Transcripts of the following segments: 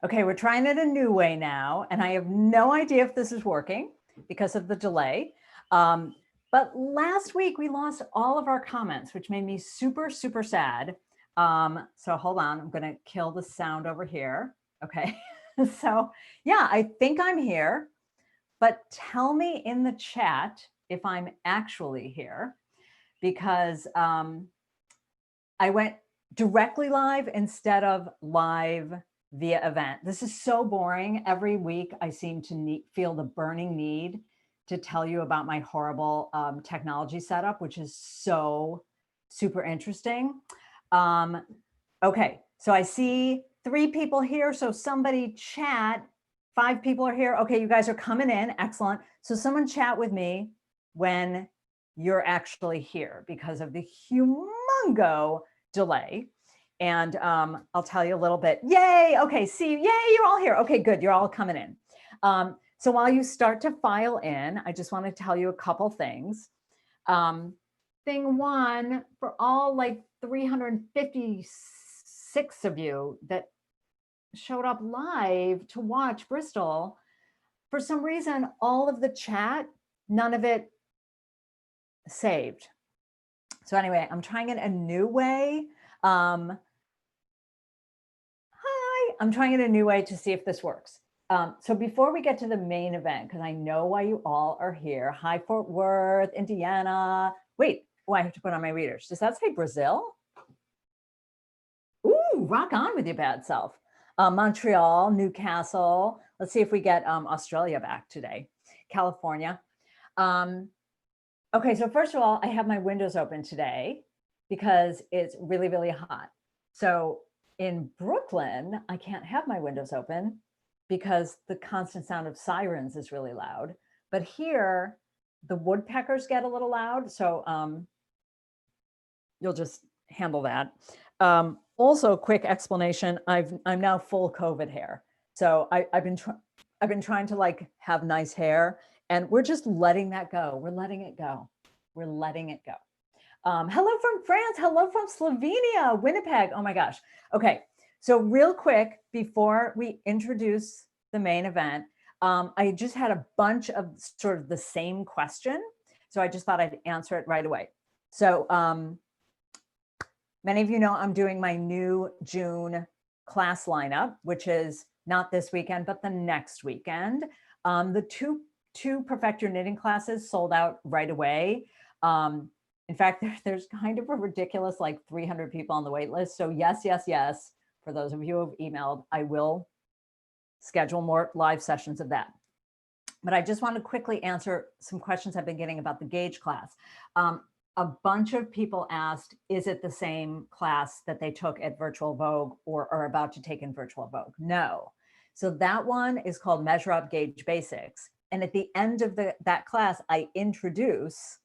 Okay, we're trying it a new way now, and I have no idea if this is working because of the delay. But last week we lost all of our comments, which made me super, super sad. So hold on, I'm gonna kill the sound over here. Okay, so yeah, I think I'm here, but tell me in the chat if I'm actually here, because I went directly live instead of live via event. This is so boring. Every week I seem to feel the burning need to tell you about my horrible technology setup, which is so super interesting. Okay, so I see 3 people here. So somebody chat, 5 people are here. Okay, you guys are coming in, excellent. So someone chat with me when you're actually here because of the humongo delay. And I'll tell you a little bit. Yay, okay, see, yay, you're all here. Okay, good, you're all coming in. So while you start to file in, I just want to tell you a couple things. Thing one, for all like 356 of you that showed up live to watch Bristol, for some reason, all of the chat, none of it saved. So anyway, I'm trying it a new way. Hi, I'm trying it a new way to see if this works. So before we get to the main event, because I know why you all are here. Hi, Fort Worth, Indiana. Wait, oh, I have to put on my readers. Does that say Brazil? Ooh, rock on with your bad self. Montreal, Newcastle. Let's see if we get Australia back today. California. Okay, so first of all, I have my windows open today because it's really, really hot. So in Brooklyn, I can't have my windows open because the constant sound of sirens is really loud. But here, the woodpeckers get a little loud. So you'll just handle that. Also, quick explanation, I'm now full COVID hair. So I've been trying to like have nice hair, and we're just letting that go. We're letting it go. We're letting it go. Hello from France. Hello from Slovenia, Winnipeg. Oh my gosh. Okay. So real quick, before we introduce the main event, I just had a bunch of sort of the same question. So I just thought I'd answer it right away. So many of you know I'm doing my new June class lineup, which is not this weekend, but the next weekend. The two Perfect Your Knitting classes sold out right away. In fact, there's kind of a ridiculous like 300 people on the wait list. So yes, yes, yes. For those of you who have emailed, I will schedule more live sessions of that. But I just want to quickly answer some questions I've been getting about the Gauge class. A bunch of people asked, is it the same class that they took at Virtual Vogue or are about to take in Virtual Vogue? No. So that one is called Measure Up Gauge Basics. And at the end of that class, I introduce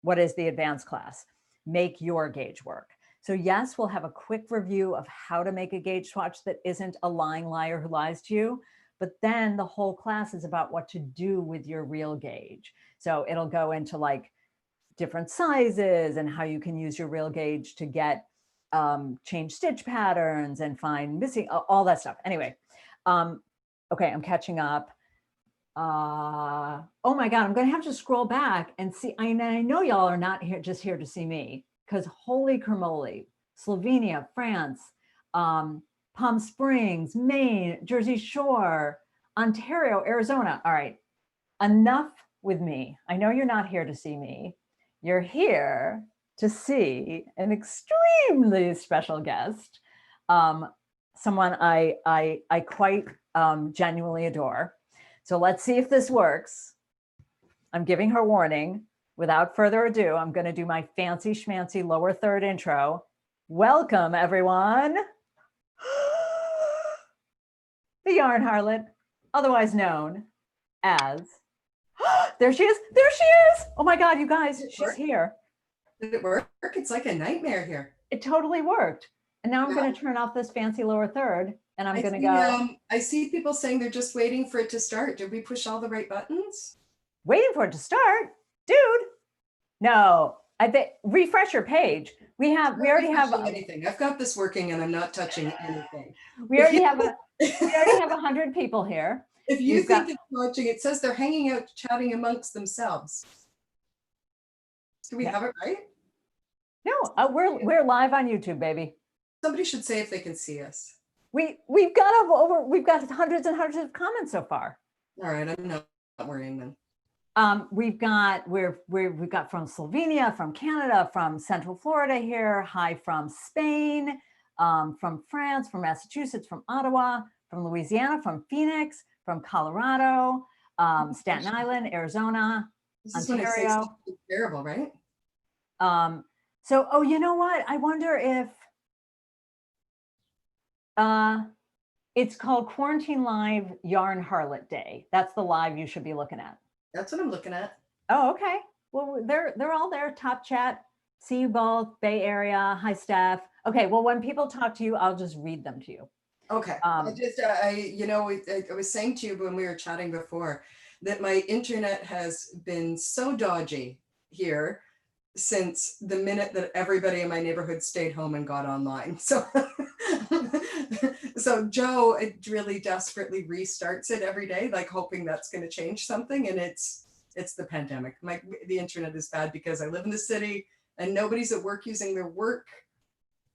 what is the advanced class, Make Your Gauge Work. So yes, we'll have a quick review of how to make a gauge swatch that isn't a lying liar who lies to you. But then the whole class is about what to do with your real gauge. So it'll go into like different sizes and how you can use your real gauge to get change stitch patterns and find missing, all that stuff. Anyway, okay, I'm catching up. Oh my God, I'm gonna have to scroll back and see. I know y'all are not here just here to see me, because holy cremoli, Slovenia, France, Palm Springs, Maine, Jersey Shore, Ontario, Arizona. All right, enough with me. I know you're not here to see me. You're here to see an extremely special guest, someone I quite genuinely adore. So let's see if this works. I'm giving her warning. Without further ado, I'm going to do my fancy schmancy lower third intro. Welcome, everyone. The Yarn Harlot, otherwise known as, there she is, there she is. Oh my God, you guys, she's here. Did it work? It's like a nightmare here. It totally worked. And now I'm going to turn off this fancy lower third and I'm going to go. I see people saying they're just waiting for it to start. Did we push all the right buttons? Waiting for it to start? Dude, no, I think refresh your page. We already have anything. I've got this working and I'm not touching anything. We already have We already have 100 people here. If you think it's watching, it says they're hanging out, chatting amongst themselves. Do we have it right? No, we're live on YouTube, baby. Somebody should say if they can see us. We've got hundreds and hundreds of comments so far. All right, I'm not worrying then. We've got from Slovenia, from Canada, from Central Florida here. Hi from Spain, from France, from Massachusetts, from Ottawa, from Louisiana, from Phoenix, from Colorado, Staten Island, Arizona, Ontario. When I say terrible, right? So, oh, you know what? I wonder if it's called Quarantine Live Yarn Harlot Day. That's the live you should be looking at. That's what I'm looking at. Oh, okay. Well, they're all there. Top chat. See you both. Bay Area. Hi, Steph. Okay. Well, when people talk to you, I'll just read them to you. Okay. I was saying to you when we were chatting before that my internet has been so dodgy here since the minute that everybody in my neighborhood stayed home and got online. So, so Joe really desperately restarts it every day, like hoping that's going to change something. And it's the pandemic. The internet is bad because I live in the city and nobody's at work using their work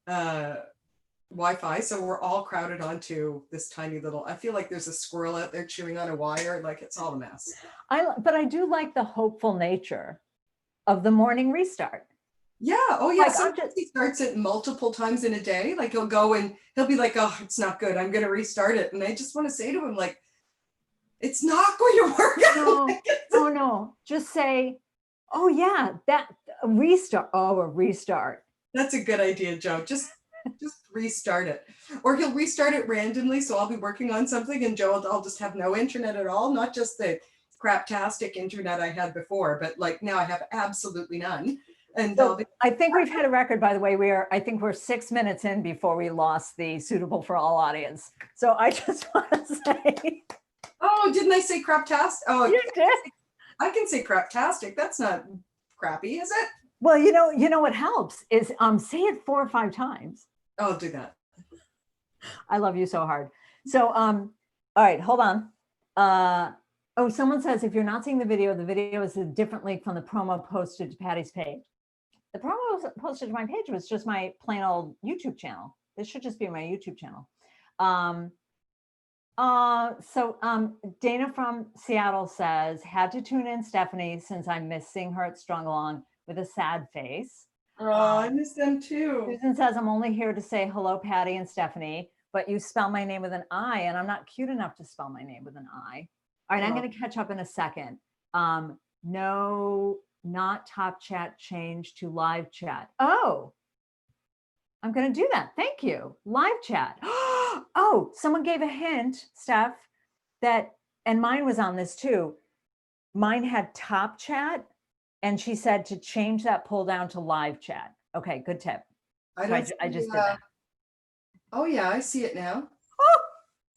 Wi-Fi. So we're all crowded onto this tiny little, I feel like there's a squirrel out there chewing on a wire. Like it's all a mess. But I do like the hopeful nature of the morning restart. Yeah. Oh yeah. Like, sometimes he starts it multiple times in a day. Like he'll go and he'll be like, oh, it's not good. I'm going to restart it. And I just want to say to him, like, it's not going to work. No, oh no. Just say, oh yeah, that restart. Oh, a restart. That's a good idea, Joe. Just restart it. Or he'll restart it randomly. So I'll be working on something and Joe, I'll just have no internet at all. Not just the craptastic internet I had before, but like now I have absolutely none. And so I think we've hit a record, by the way. I think we're 6 minutes in before we lost the suitable for all audience. So I just want to say. Oh, didn't I say craptastic? Oh, you did. I can say craptastic. That's not crappy, is it? Well, you know what helps is say it 4 or 5 times. I'll do that. I love you so hard. So all right, hold on. Oh, someone says if you're not seeing the video is a different link from the promo posted to Patty's page. The promo posted to my page was just my plain old YouTube channel. This should just be my YouTube channel. Dana from Seattle says, had to tune in Stephanie since I'm missing her at Strung Along with a sad face. Oh, I miss them too. Susan says, I'm only here to say hello, Patty and Stephanie, but you spell my name with an I and I'm not cute enough to spell my name with an I. All right, I'm going to catch up in a second. No, not top chat, change to live chat. Oh, I'm going to do that. Thank you. Live chat. Oh, someone gave a hint, Steph, and mine was on this too. Mine had top chat and she said to change that pull down to live chat. Okay, good tip. I just did that. Oh yeah, I see it now. Oh,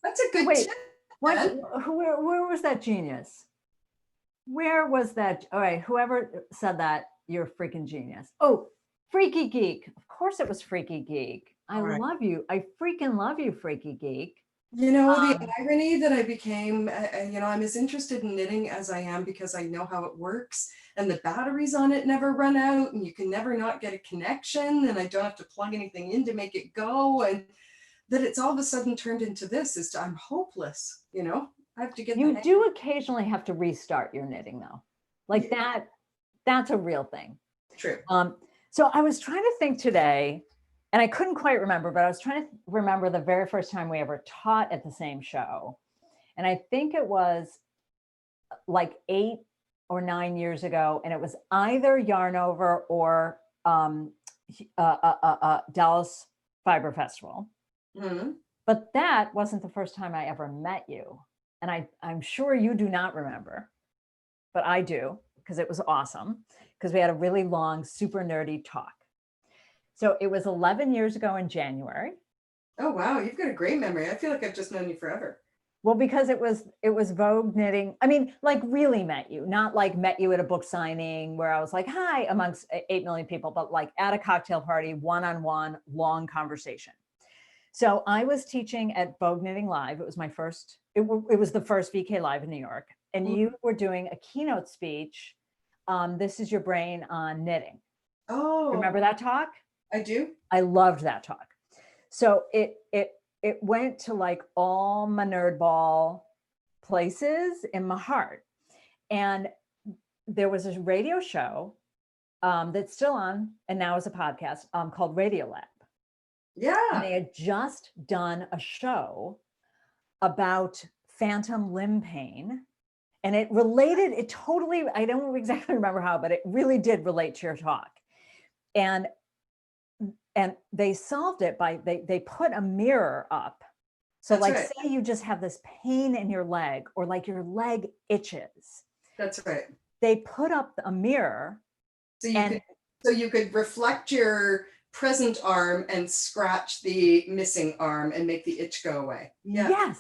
that's a good tip. Where was that genius? Where was that? All right, whoever said that, you're a freaking genius. Oh, Freaky Geek. Of course it was Freaky Geek. I love you. I freaking love you, Freaky Geek. You know, the irony that I became, I'm as interested in knitting as I am because I know how it works and the batteries on it never run out and you can never not get a connection and I don't have to plug anything in to make it go. And that it's all of a sudden turned into this I'm hopeless, I have to get you do occasionally have to restart your knitting though. Like that's a real thing. True. So I was trying to think today and I couldn't quite remember, but I was trying to remember the very first time we ever taught at the same show. And I think it was like 8 or 9 years ago. And it was either Yarn Over or Dallas Fiber Festival. Mm-hmm. But that wasn't the first time I ever met you. And I'm sure you do not remember, but I do, because it was awesome, because we had a really long, super nerdy talk. So it was 11 years ago in January. Oh, wow. You've got a great memory. I feel like I've just known you forever. Well, because it was Vogue Knitting. I mean, like really met you, not like met you at a book signing where I was like, hi, amongst 8 million people, but like at a cocktail party, one-on-one, long conversation. So I was teaching at Vogue Knitting Live. It was my first, it was the first VK Live in New York. And you were doing a keynote speech. This is your brain on knitting. Oh, Remember that talk? I do. I loved that talk. So it went to like all my nerd ball places in my heart. And there was this radio show that's still on and now is a podcast called Radio Lab. Yeah. And they had just done a show about phantom limb pain. And it related, it totally, I don't exactly remember how, but it really did relate to your talk. And they solved it by, they put a mirror up. So That's like, right. say you just have this pain in your leg or like your leg itches. That's right. They put up a mirror. So you could reflect your present arm and scratch the missing arm and make the itch go away. Yeah. Yes.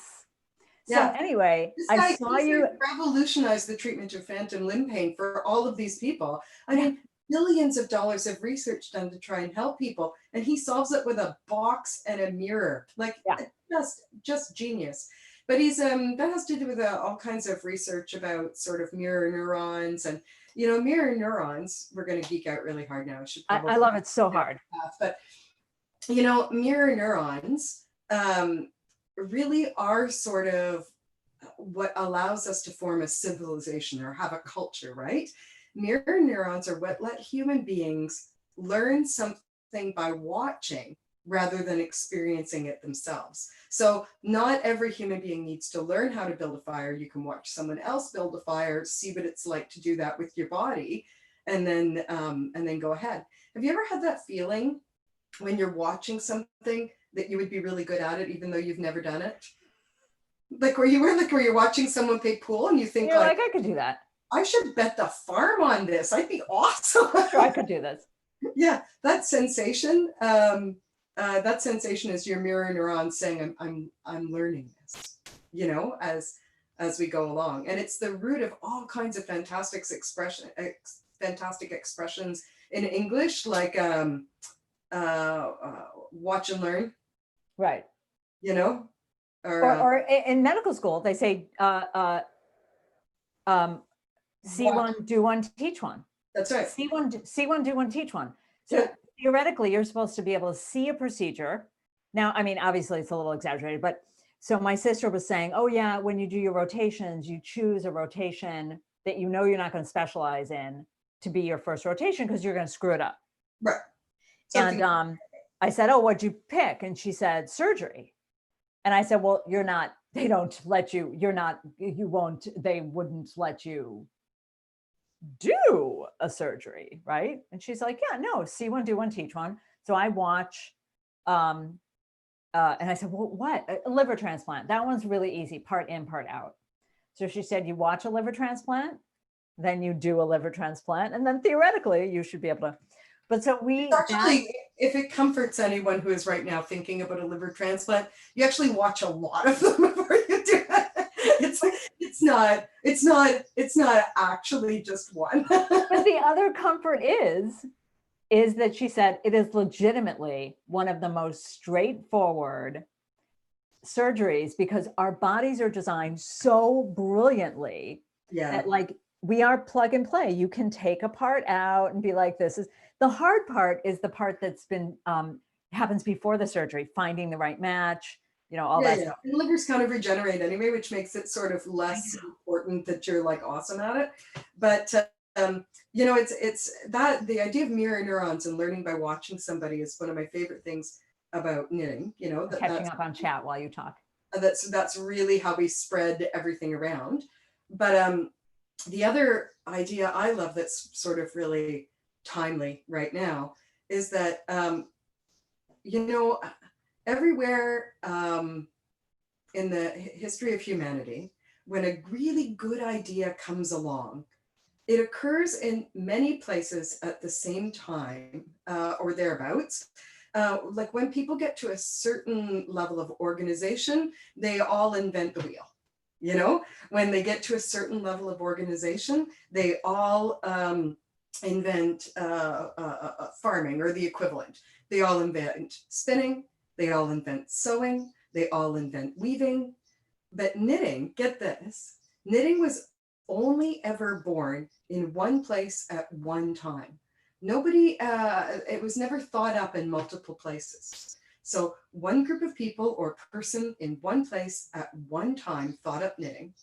So anyway, I saw you revolutionize the treatment of phantom limb pain for all of these people. I mean, billions of dollars of research done to try and help people, and he solves it with a box and a mirror. Like, just genius. But he's that has to do with all kinds of research about sort of mirror neurons and, you know, mirror neurons. We're going to geek out really hard now. I love it so hard. But, you know, mirror neurons really are sort of what allows us to form a civilization or have a culture, right? Mirror neurons are what let human beings learn something by watching rather than experiencing it themselves. So not every human being needs to learn how to build a fire. You can watch someone else build a fire, see what it's like to do that with your body, and then go ahead. Have you ever had that feeling when you're watching something that you would be really good at it, even though you've never done it? Like where you're watching someone play pool and you think, you're like, I could do that. I should bet the farm on this. I'd be awesome. Sure, I could do this. Yeah, that sensation. That sensation is your mirror neurons saying, I'm learning this, you know, as we go along. And it's the root of all kinds of fantastic expressions in English, like watch and learn. Right. You know, or in medical school, they say, see one, do one, teach one. That's right. See one, do one, teach one. So theoretically, you're supposed to be able to see a procedure. Now, I mean, obviously it's a little exaggerated, but so my sister was saying, oh yeah, when you do your rotations, you choose a rotation that you know you're not going to specialize in to be your first rotation because you're going to screw it up. Right. And I said, oh, what'd you pick? And she said, surgery. And I said, well, you're not, they don't let you, you're not, you won't, they wouldn't let you do a surgery, right? And she's like, yeah, no, see one, do one, teach one. So I watch, and I said, well, what? A liver transplant. That one's really easy, part in, part out. So she said, you watch a liver transplant, then you do a liver transplant, and then theoretically you should be able to. But so we actually, if it comforts anyone who is right now thinking about a liver transplant, you actually watch a lot of them before you do it. It's not actually just one. But the other comfort is that she said it is legitimately one of the most straightforward surgeries because our bodies are designed so brilliantly that like we are plug and play. You can take a part out and be like, this is the hard part is the part that's been happens before the surgery, finding the right match, you know, all that stuff. And livers kind of regenerate anyway, which makes it sort of less important that you're like awesome at it. But you know, it's that the idea of mirror neurons and learning by watching somebody is one of my favorite things about knitting. You know, catching up on chat while you talk. That's really how we spread everything around. But the other idea I love that's sort of really timely right now is that you know, everywhere in the history of humanity, when a really good idea comes along, it occurs in many places at the same time or thereabouts. Like when people get to a certain level of organization, they all invent the wheel. You know, when they get to a certain level of organization, they all invent farming or the equivalent. They all invent spinning, they all invent sewing, they all invent weaving. But knitting, get this, knitting was only ever born in one place at one time. Nobody, it was never thought up in multiple places. So one group of people or person in one place at one time thought up knitting.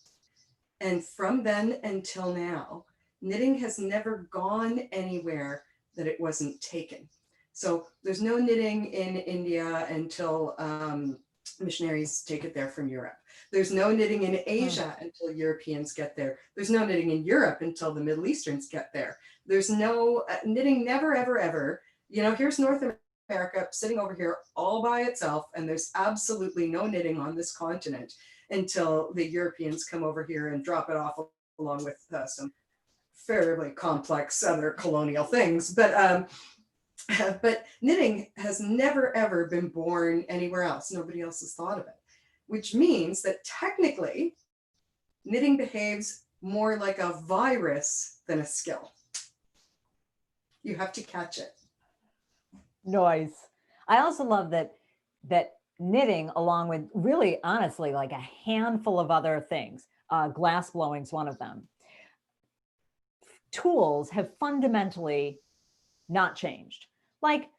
And from then until now, knitting has never gone anywhere that it wasn't taken. So there's no knitting in India until missionaries take it there from Europe. There's no knitting in Asia until Europeans get there. There's no knitting in Europe until the Middle Easterns get there. There's no knitting, never, ever, ever. You know, here's North America sitting over here all by itself, and there's absolutely no knitting on this continent until the Europeans come over here and drop it off along with some fairly complex other colonial things. But knitting has never, ever been born anywhere else. Nobody else has thought of it, which means that technically knitting behaves more like a virus than a skill. You have to catch it. Noise. I also love that knitting, along with really honestly like a handful of other things, glass blowing is one of them, tools have fundamentally not changed. Like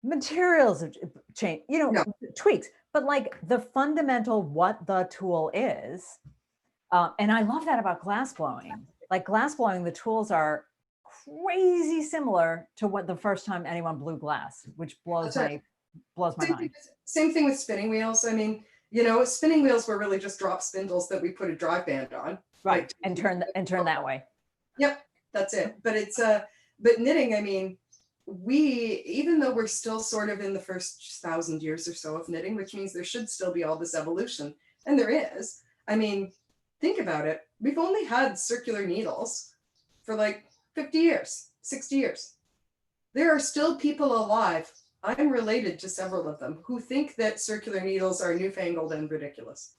materials have changed, you know, Yeah. tweaks, but like the fundamental what the tool is. And I love that about glass blowing. Like glass blowing, the tools are crazy similar to what the first time anyone blew glass, which blows my mind. Same thing with spinning wheels. I mean, you know, spinning wheels were really just drop spindles that we put a drive band on. Right. And turn that way. Yep, that's it. But it's but knitting, I mean, even though we're still sort of in the first 1,000 years or so of knitting, which means there should still be all this evolution, and there is. I mean, think about it. We've only had circular needles for like 50 years, 60 years. There are still people alive, I'm related to several of them, who think that circular needles are newfangled and ridiculous.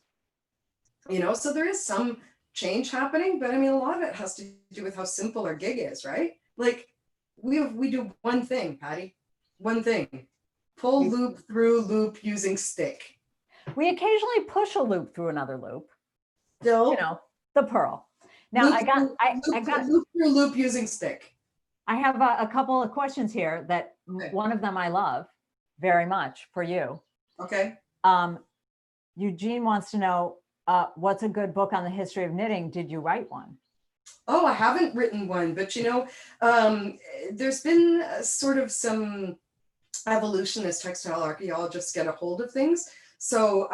You know, so there is some change happening, but I mean, a lot of it has to do with how simple our gig is, right? Like we do one thing, Patty, one thing, pull loop through loop using stick. We occasionally push a loop through another loop. Still, you know, the purl. Now loop loop through loop using stick. I have a couple of questions here that one of them I love very much for you. Okay. Eugene wants to know, what's a good book on the history of knitting? Did you write one? Oh, I haven't written one, but you know, there's been sort of some evolution as textile archaeologists get a hold of things. So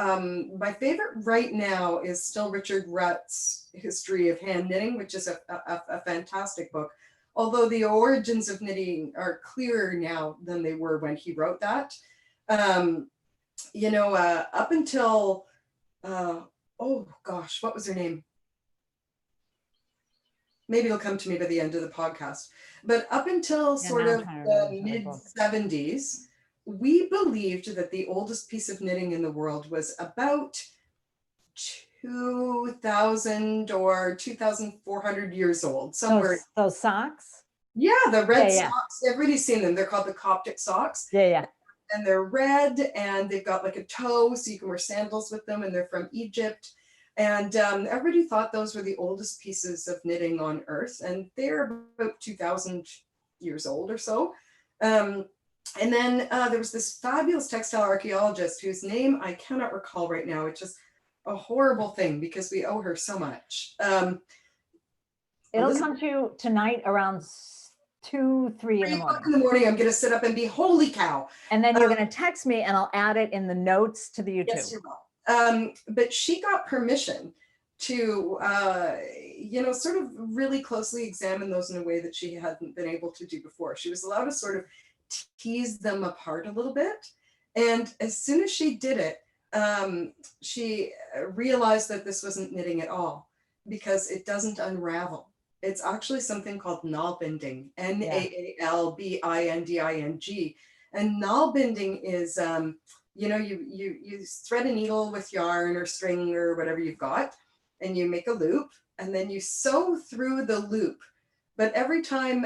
my favorite right now is still Richard Rutt's History of Hand Knitting, which is a fantastic book. Although the origins of knitting are clearer now than they were when he wrote that. You know, up until, oh gosh, what was her name? Maybe it'll come to me by the end of the podcast. But up until sort of the mid 70s, we believed that the oldest piece of knitting in the world was about 2,000 or 2,400 years old, somewhere. Those socks? Yeah, the red socks. Everybody's seen them. They're called the Coptic socks. Yeah. And they're red, and they've got like a toe, so you can wear sandals with them, and they're from Egypt. And everybody thought those were the oldest pieces of knitting on Earth, and they're about 2,000 years old or so. And then there was this fabulous textile archaeologist whose name I cannot recall right now, which is a horrible thing because we owe her so much. It'll come to you tonight around 2, 3 in the morning. In the morning, I'm going to sit up and be, holy cow. And then you're going to text me and I'll add it in the notes to the YouTube. Yes, you will. But she got permission to, you know, sort of really closely examine those in a way that she hadn't been able to do before. She was allowed to sort of tease them apart a little bit. And as soon as she did it, she realized that this wasn't knitting at all because it doesn't unravel. It's actually something called knotbinding, Naalbinding. And knotbinding is, you know, you thread a needle with yarn or string or whatever you've got, and you make a loop, and then you sew through the loop. But every time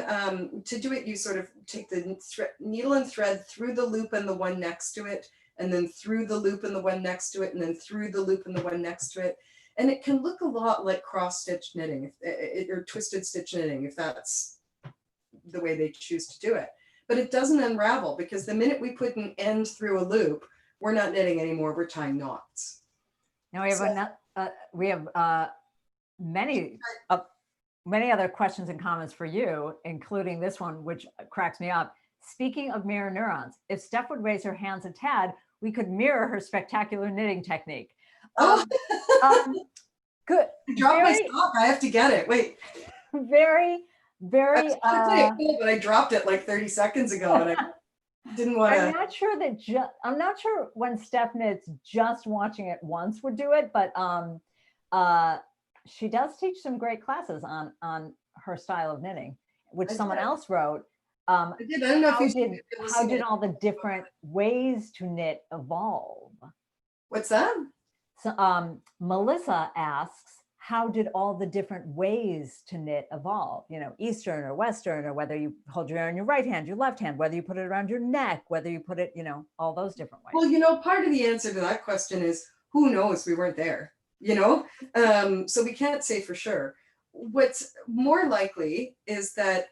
to do it, you sort of take the needle and thread through the loop and the one next to it, and then through the loop and the one next to it, and then through the loop and the one next to it. And it can look a lot like cross-stitch knitting or twisted stitch knitting, if that's the way they choose to do it. But it doesn't unravel, because the minute we put an end through a loop, we're not knitting anymore, we're tying knots. Now we have many other questions and comments for you, including this one, which cracks me up. Speaking of mirror neurons, if Steph would raise her hands a tad, we could mirror her spectacular knitting technique. Good. I dropped my sock. I have to get it. Wait. Very. But I dropped it like 30 seconds ago, and I didn't want to. I'm not sure when Steph knits, just watching it once would do it, but she does teach some great classes on her style of knitting, which someone else wrote. I did. I don't know how did all the different ways to knit evolve? What's that? So, Melissa asks, how did all the different ways to knit evolve? You know, Eastern or Western, or whether you hold your yarn in your right hand, your left hand, whether you put it around your neck, whether you put it, you know, all those different ways. Well, you know, part of the answer to that question is, who knows? We weren't there, you know? So we can't say for sure. What's more likely is that,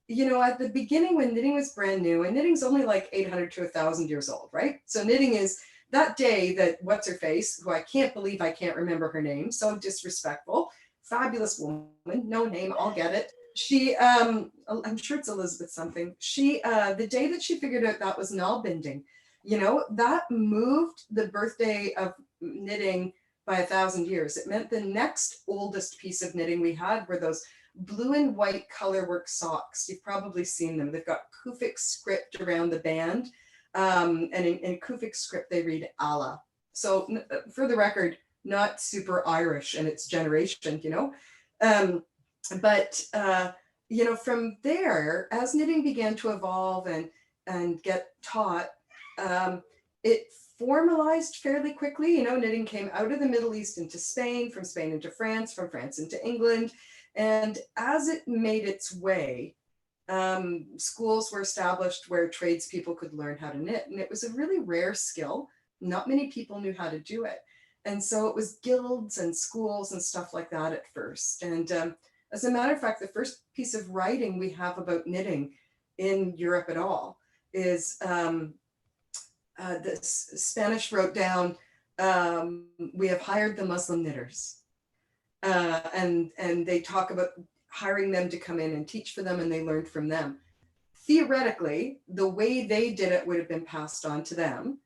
you know, at the beginning when knitting was brand new, and knitting's only like 800 to 1,000 years old, right? So knitting is that day that what's her face, who I can't believe I can't remember her name, so disrespectful, fabulous woman, no name, I'll get it. She, I'm sure it's Elizabeth something. She, the day that she figured out that was knob binding, you know, that moved the birthday of knitting by 1,000 years. It meant the next oldest piece of knitting we had were those blue and white colorwork socks. You've probably seen them. They've got Kufic script around the band. And in Kufic script, they read Allah. So for the record, not super Irish in its generation, you know. You know, from there, as knitting began to evolve and get taught, it formalized fairly quickly. You know, knitting came out of the Middle East into Spain, from Spain into France, from France into England. And as it made its way, schools were established where tradespeople could learn how to knit. And it was a really rare skill. Not many people knew how to do it. And so it was guilds and schools and stuff like that at first. And as a matter of fact, the first piece of writing we have about knitting in Europe at all is the Spanish wrote down, we have hired the Muslim knitters. And they talk about hiring them to come in and teach for them, and they learned from them. Theoretically, the way they did it would have been passed on to them.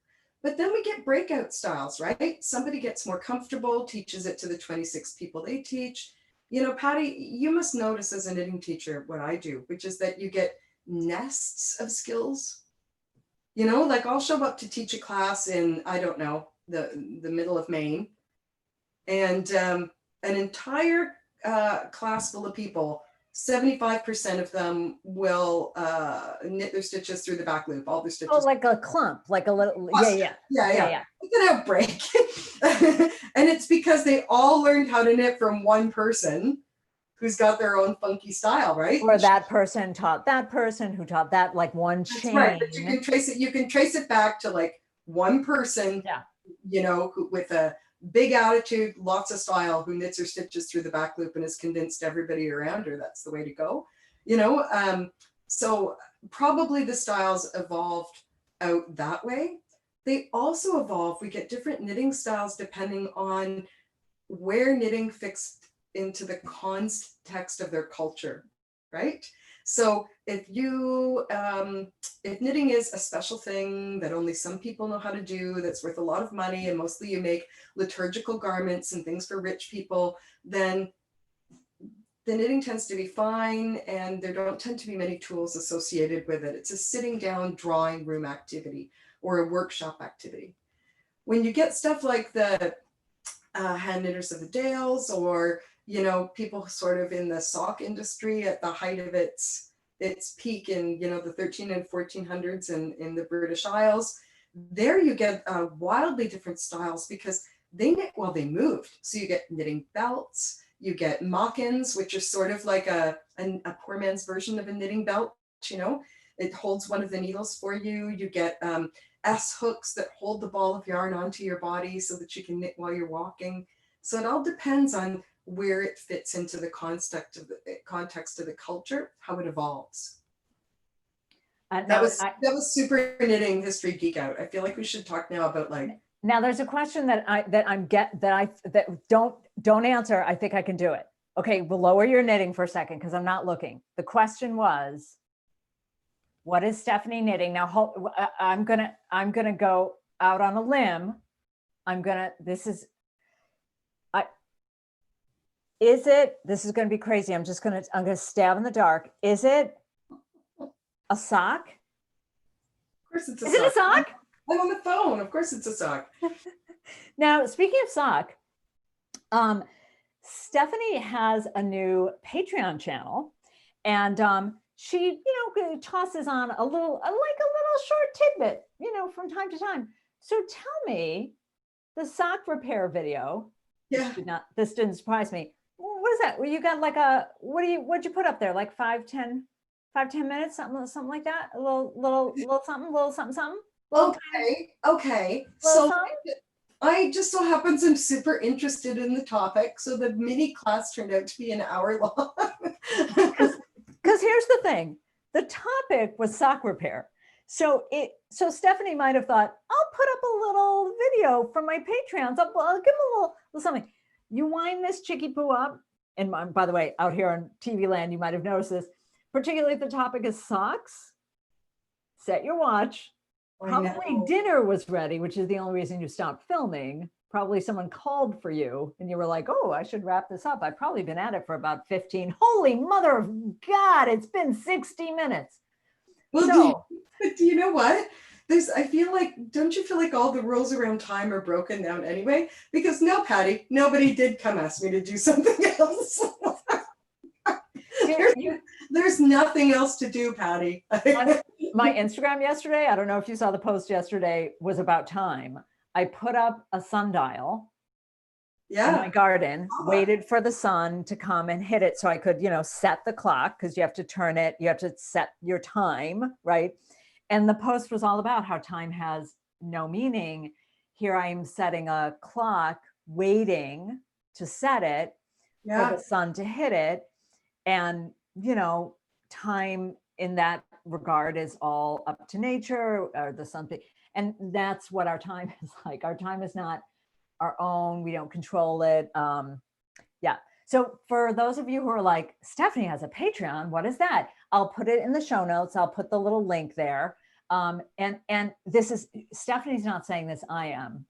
But then we get breakout styles, right? Somebody gets more comfortable, teaches it to the 26 people they teach. You know, Patty, you must notice as a knitting teacher what I do, which is that you get nests of skills. You know, like I'll show up to teach a class in, I don't know, the middle of Maine, and an entire class full of people, 75% of them will knit their stitches through the back loop, all their stitches. Oh, like a clump, like a little, yeah. Like an outbreak. And it's because they all learned how to knit from one person who's got their own funky style, right? Or that person taught that person who taught that, like one chain. Right, but you can trace it back to like one person, you know, who, with a big attitude, lots of style, who knits her stitches through the back loop and has convinced everybody around her that's the way to go, you know. So probably the styles evolved out that way. They also evolve. We get different knitting styles depending on where knitting fits into the context of their culture, right? So if you, if knitting is a special thing that only some people know how to do, that's worth a lot of money, and mostly you make liturgical garments and things for rich people, then the knitting tends to be fine, and there don't tend to be many tools associated with it. It's a sitting down drawing room activity or a workshop activity. When you get stuff like the hand knitters of the Dales, or you know, people sort of in the sock industry at the height of its peak in, you know, the 13 and 1400s in the British Isles, there you get wildly different styles because they knit while they moved. So you get knitting belts, you get mock-ins, which are sort of like a poor man's version of a knitting belt, you know, it holds one of the needles for you. You get S hooks that hold the ball of yarn onto your body so that you can knit while you're walking. So it all depends on where it fits into the context of the culture, how it evolves. That was super knitting history geek out. I feel like we should talk now about like. Now there's a question that don't answer. I think I can do it. Okay, we'll lower your knitting for a second because I'm not looking. The question was, what is Stephanie knitting? Now I'm gonna go out on a limb. This is gonna be crazy. I'm gonna stab in the dark. Is it a sock? Of course it's a sock. Is it a sock? I'm on the phone. Of course it's a sock. Now, speaking of sock, Stephanie has a new Patreon channel, and she, tosses on a little short tidbit, from time to time. So tell me, the sock repair video. Yeah. This didn't surprise me. What is that? Well, you got like what'd you put up there? Like 5-10 minutes, something like that. A little something. Okay. So I just so happens I'm super interested in the topic. So the mini class turned out to be an hour long. Because here's the thing, the topic was sock repair. So Stephanie might have thought, I'll put up a little video from my Patreons. I'll give them a little something. You wind this chicky poo up. And by the way, out here on TV land, you might have noticed this, particularly if the topic is socks. Set your watch. Probably dinner was ready, which is the only reason you stopped filming. Probably someone called for you and you were like, oh, I should wrap this up. I've probably been at it for about 15. Holy mother of God, it's been 60 minutes. Well, do you know what? I feel like, don't you feel like all the rules around time are broken down anyway? Because no, Patty, nobody did come ask me to do something else. There's nothing else to do, Patty. My Instagram yesterday, I don't know if you saw the post yesterday, was about time. I put up a sundial in my garden, waited for the sun to come and hit it so I could, set the clock, because you have to turn it, you have to set your time, right? And the post was all about how time has no meaning. Here I am setting a clock, waiting to set it for the sun to hit it. And, time in that regard is all up to nature or the sun. And that's what our time is like. Our time is not our own. We don't control it. So for those of you who are like, Stephanie has a Patreon, what is that? I'll put it in the show notes. I'll put the little link there. And this is, Stephanie's not saying this, I am.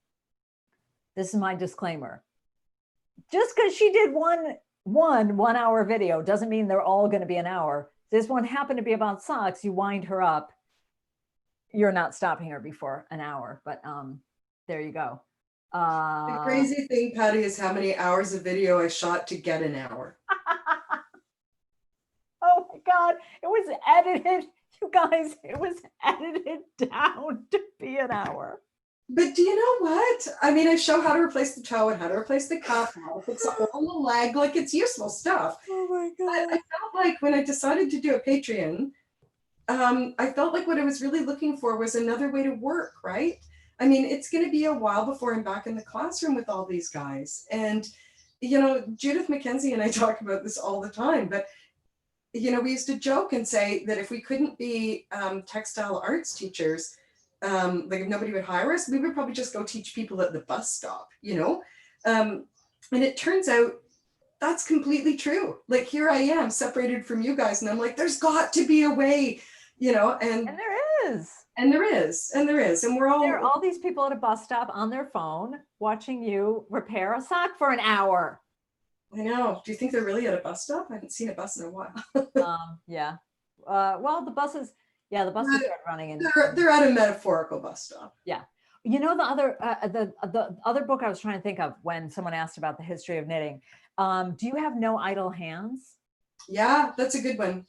This is my disclaimer. Just because she did one hour video doesn't mean they're all going to be an hour. This one happened to be about socks. You wind her up. You're not stopping her before an hour, but there you go. The crazy thing, Patty, is how many hours of video I shot to get an hour. Oh my God, it was edited. You guys, it was edited down to be an hour. But do you know what? I mean, I show how to replace the toe and how to replace the cuff, how to fix a hole in the leg. Like, it's useful stuff. Oh my God. I felt like when I decided to do a Patreon, I felt like what I was really looking for was another way to work, right? I mean, it's going to be a while before I'm back in the classroom with all these guys. And, Judith McKenzie and I talk about this all the time, but, we used to joke and say that if we couldn't be textile arts teachers, like if nobody would hire us, we would probably just go teach people at the bus stop, and it turns out that's completely true. Like, here I am separated from you guys and I'm like, there's got to be a way, and there is. And we're all, there are all these people at a bus stop on their phone watching you repair a sock for an hour. I know. Do you think they're really at a bus stop? I haven't seen a bus in a while. Yeah. Well, the buses start running. They're at a metaphorical bus stop. Yeah. The other book I was trying to think of when someone asked about the history of knitting. Do you have No Idle Hands? Yeah, that's a good one.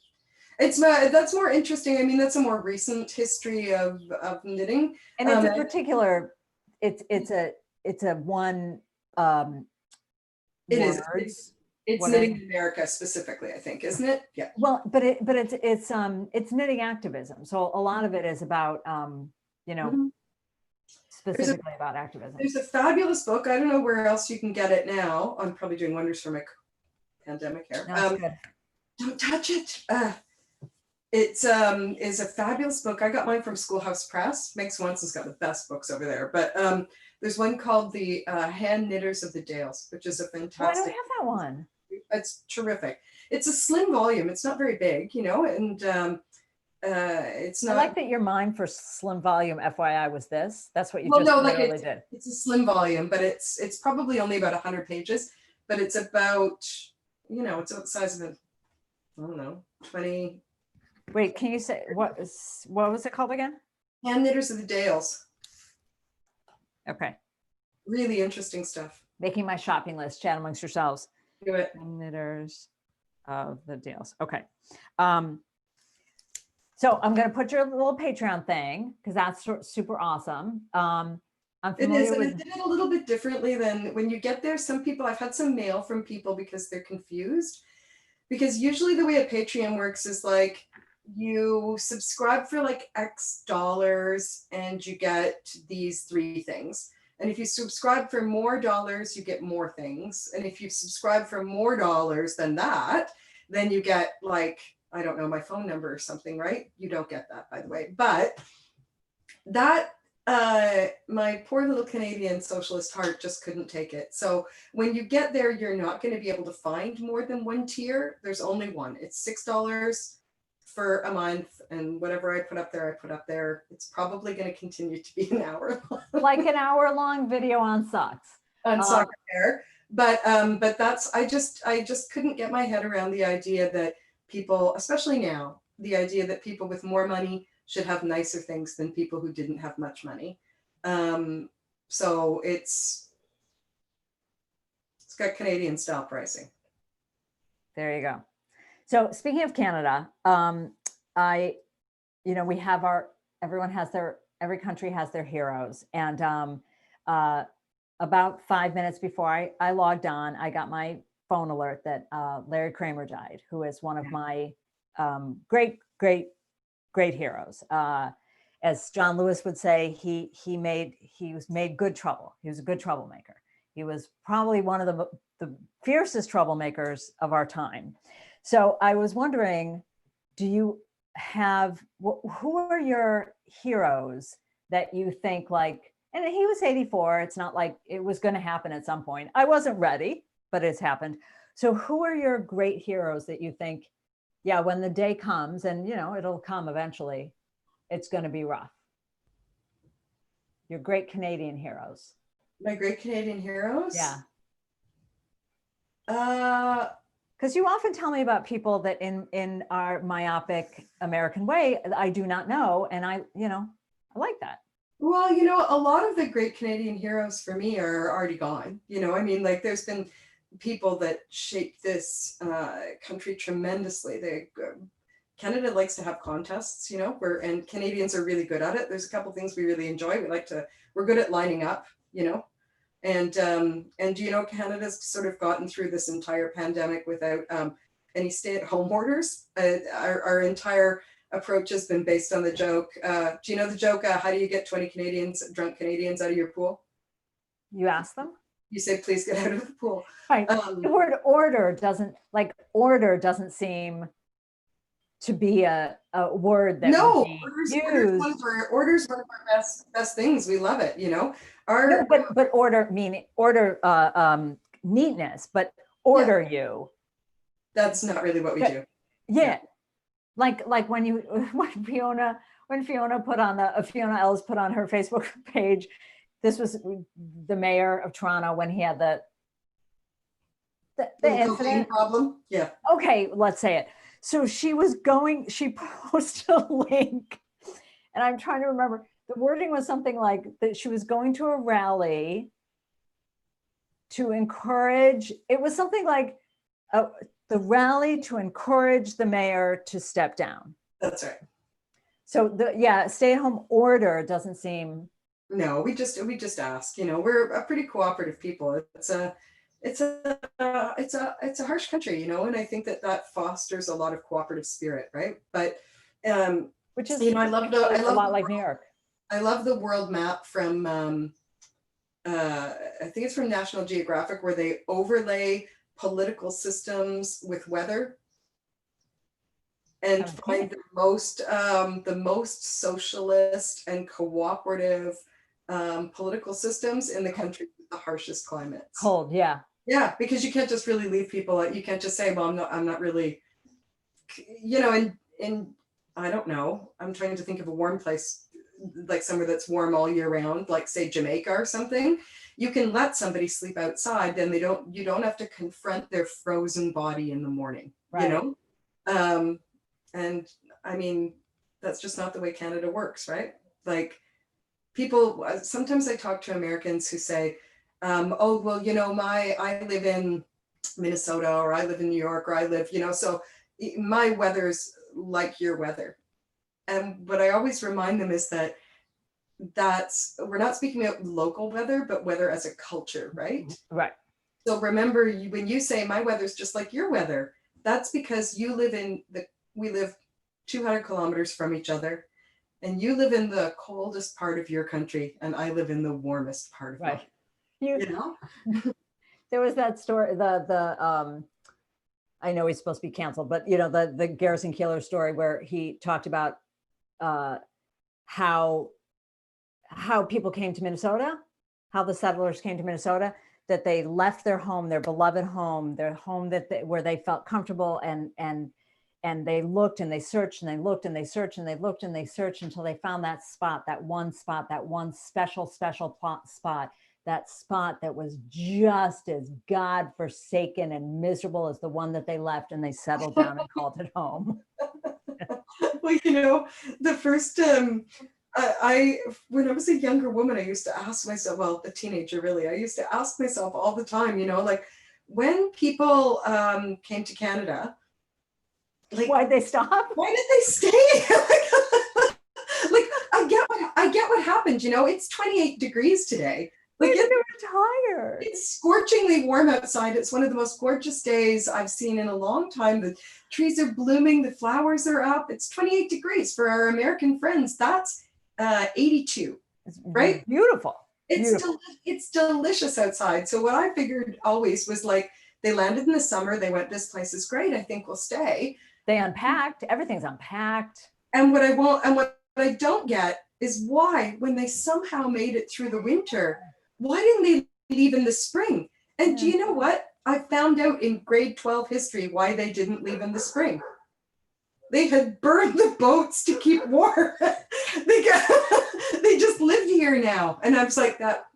That's more interesting. I mean, that's a more recent history of knitting. And it's a particular, it's a one it words. Is. It's knitting in America specifically, I think, isn't it? Yeah. Well, but it's knitting activism. So a lot of it is about, mm-hmm. specifically about activism? There's a fabulous book. I don't know where else you can get it now. I'm probably doing wonders for my pandemic here. No, it's good. Don't touch it. It's is a fabulous book. I got mine from Schoolhouse Press. Meg Swanson's got the best books over there. But there's one called The Hand Knitters of the Dales, which is a fantastic. Oh, I don't have that one. It's terrific. It's a slim volume. It's not very big, you know, and it's not. I like that your mind for slim volume, FYI, was this. That's what you Well, just no, like literally did. it's a slim volume, but it's probably only about 100 pages. But it's about, you know, it's about the size of I don't know, 20. Wait, can you say what was it called again? Hand Knitters of the Dales. Okay. Really interesting stuff. Making my shopping list. Chat amongst yourselves. Do it. Knitters of the Dales. Okay. So I'm going to put your little Patreon thing because that's super awesome. I'm familiar and with. I did it a little bit differently than when you get there. Some people, I've had some mail from people because they're confused. Because usually the way a Patreon works is like you subscribe for like X dollars and you get these 3 things. And if you subscribe for more dollars, you get more things. And if you subscribe for more dollars than that, then you get like, I don't know, my phone number or something, right? You don't get that, by the way. But that, my poor little Canadian socialist heart just couldn't take it. So when you get there, you're not going to be able to find more than one tier. There's only one. It's $6 for a month, and whatever I put up there, I put up there. It's probably going to continue to be an hour long. Like an hour-long video on socks. On soccer hair. But that's, I just couldn't get my head around the idea that people, especially now, the idea that people with more money should have nicer things than people who didn't have much money. So it's got Canadian style pricing. There you go. So speaking of Canada, we have every country has their heroes. And about 5 minutes before I logged on, I got my phone alert that Larry Kramer died, who is one of my great heroes. As John Lewis would say, he was made good trouble. He was a good troublemaker. He was probably one of the fiercest troublemakers of our time. So I was wondering, do you have, who are your heroes that you think like, and he was 84, it's not like it was going to happen at some point. I wasn't ready, but it's happened. So who are your great heroes that you think, yeah, when the day comes, and you know, it'll come eventually, it's going to be rough? Your great Canadian heroes. My great Canadian heroes? Yeah. Because you often tell me about people that in our myopic American way, I do not know. And I like that. Well, you know, a lot of the great Canadian heroes for me are already gone. You know, I mean, like there's been people that shaped this country tremendously. Canada likes to have contests, you know, and Canadians are really good at it. There's a couple things we really enjoy. We're good at lining up, you know, and you know, Canada's sort of gotten through this entire pandemic without any stay-at-home orders. Our entire approach has been based on the joke. Do you know the joke? How do you get 20 drunk Canadians out of your pool? You ask them? You say, please get out of the pool. Right. The word order doesn't seem to be a word that no, orders one of our best things. We love it, you know. But order meaning neatness, but order you. That's not really what we do. Yeah. Like when Fiona put on Fiona Ellis put on her Facebook page, this was the mayor of Toronto when he had the incident problem. Yeah. Okay, let's say it. So she posted a link, and I'm trying to remember. The wording was something like that she was going to a rally to encourage, it was something like the rally to encourage the mayor to step down. That's right. So stay-at-home order doesn't seem. No, we just ask, you know, we're a pretty cooperative people. It's a harsh country, you know, and I think that fosters a lot of cooperative spirit, right? But which is, you know, I love a lot like New York. I love the world map from, I think it's from National Geographic, where they overlay political systems with weather and Haven't seen find it. the most socialist and cooperative political systems in the country with the harshest climates. Cold, yeah. Yeah, because you can't just really leave people. You can't just say, "Well, I'm not really," you know. And I don't know. I'm trying to think of a warm place, like somewhere that's warm all year round, like say Jamaica or something. You can let somebody sleep outside, then you don't have to confront their frozen body in the morning. You Right. know. And I mean, that's just not the way Canada works, right? Like people, sometimes I talk to Americans who say, oh, well, I live in Minnesota, or I live in New York, or I live, so my weather's like your weather. And what I always remind them is that we're not speaking about local weather, but weather as a culture, right? Right. So remember, when you say my weather's just like your weather, that's because we live 200 kilometers from each other, and you live in the coldest part of your country, and I live in the warmest part of mine. Right. You, You know? there was that story, I know he's supposed to be canceled, but the Garrison Keillor story where he talked about how people came to Minnesota, how the settlers came to Minnesota, that they left their home, their beloved home, their home where they felt comfortable, and they looked and they searched and they looked and they searched and they looked and they searched until they found that spot, that one special spot, that spot that was just as God-forsaken and miserable as the one that they left, and they settled down and called it home. Well, the first when I was a younger woman, I used to ask myself, well, a teenager really, I used to ask myself all the time, like when people came to Canada, like Why'd they stop? Why did they stay? like I get what happened, it's 28 degrees today. Like they were tired. It's scorchingly warm outside. It's one of the most gorgeous days I've seen in a long time. The trees are blooming, the flowers are up. It's 28 degrees for our American friends. That's 82, right? Beautiful. It's delicious outside. So what I figured always was like, they landed in the summer. They went, this place is great. I think we'll stay. They unpacked. Everything's unpacked. And what I don't get is why, when they somehow made it through the winter, why didn't they leave in the spring? And do you know what? I found out in grade 12 history why they didn't leave in the spring. They had burned the boats to keep warm. They just lived here now. And I was like, that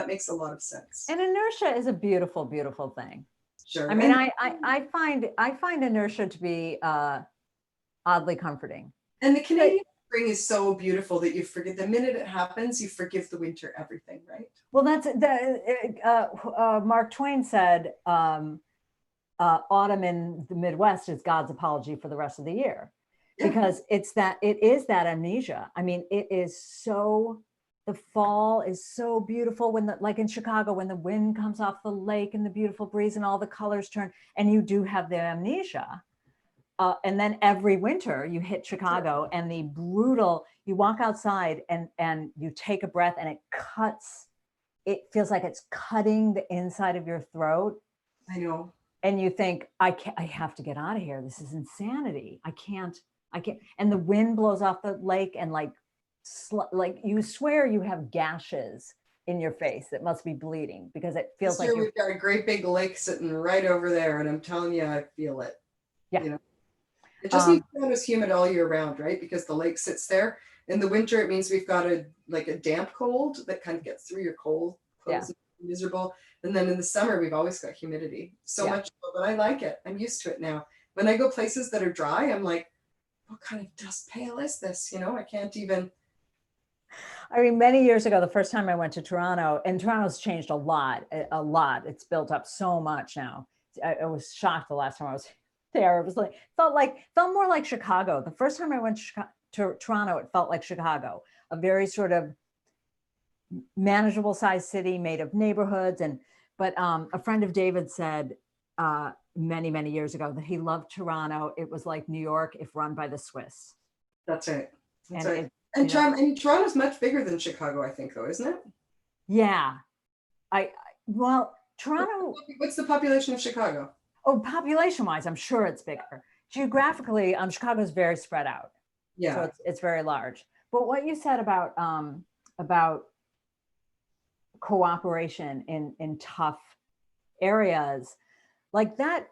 makes a lot of sense. And inertia is a beautiful, beautiful thing. Sure. I mean, I find inertia to be oddly comforting. And the Canadian spring is so beautiful that you forget, the minute it happens, you forgive the winter everything, right? Well, that's Mark Twain said, autumn in the Midwest is God's apology for the rest of the year, because it is that amnesia. I mean, the fall is so beautiful like in Chicago, when the wind comes off the lake and the beautiful breeze and all the colors turn, and you do have the amnesia. And then every winter you hit Chicago and the brutal, you walk outside and you take a breath and it feels like it's cutting the inside of your throat. I know. And you think, I have to get out of here. This is insanity. I can't. And the wind blows off the lake, and like you swear you have gashes in your face that must be bleeding, because it feels like we've got a great big lake sitting right over there, and I'm telling you, I feel it. Yeah. It just needs to be as humid all year round, right? Because the lake sits there. In the winter, it means we've got a damp cold that kind of gets through your cold clothes. Yeah. Miserable. And then in the summer, we've always got humidity. So much so, but I like it. I'm used to it now. When I go places that are dry, I'm like, what kind of dust pail is this? I can't even. I mean, many years ago, the first time I went to Toronto, and Toronto's changed a lot. It's built up so much now. I was shocked the last time I was there. It was like, felt more like Chicago. The first time I went to Toronto, it felt like Chicago, a very sort of manageable sized city made of neighborhoods. But a friend of David said many, many years ago that he loved Toronto. It was like New York if run by the Swiss. That's right. And Toronto's much bigger than Chicago, I think, though, isn't it? Yeah. Well, Toronto, What's the population of Chicago? oh, population wise, I'm sure it's bigger. Geographically, Chicago is very spread out. Yeah. So it's very large. But what you said about cooperation in tough areas, like that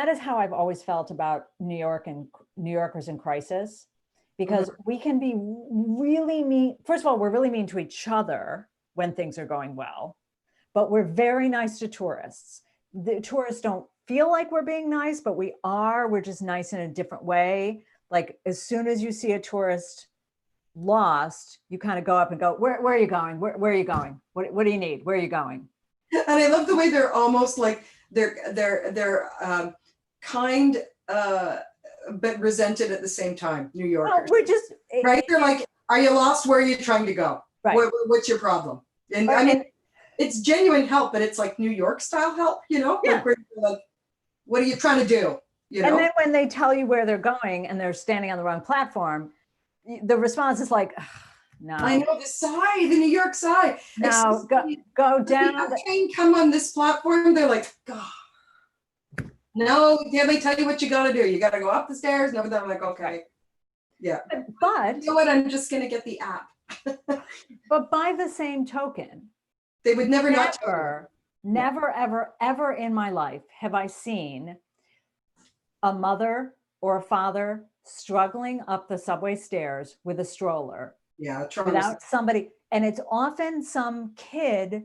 is how I've always felt about New York and New Yorkers in crisis, because we can be really mean. First of all, we're really mean to each other when things are going well, but we're very nice to tourists. The tourists don't feel like we're being nice, but we are. We're just nice in a different way. Like as soon as you see a tourist lost, you kind of go up and go, where are you going? Where are you going? What do you need? Where are you going? And I love the way they're almost like they're kind but resented at the same time. New Yorkers, we're just right. They're like, "Are you lost? Where are you trying to go? Right. What's your problem?" And right. I mean, it's genuine help, but it's like New York style help, you know? Yeah. Like, what are you trying to do? You know? And then when they tell you where they're going and they're standing on the wrong platform, the response is like, no. I know the New York side. No, go down. The train come on this platform. They're like, God. No, let me tell you what you got to do. You got to go up the stairs. No, I'm like, okay. Yeah. But you know what? I'm just going to get the app. But by the same token, they would never ever in my life have I seen a mother or a father struggling up the subway stairs with a stroller. Yeah, without somebody. And it's often some kid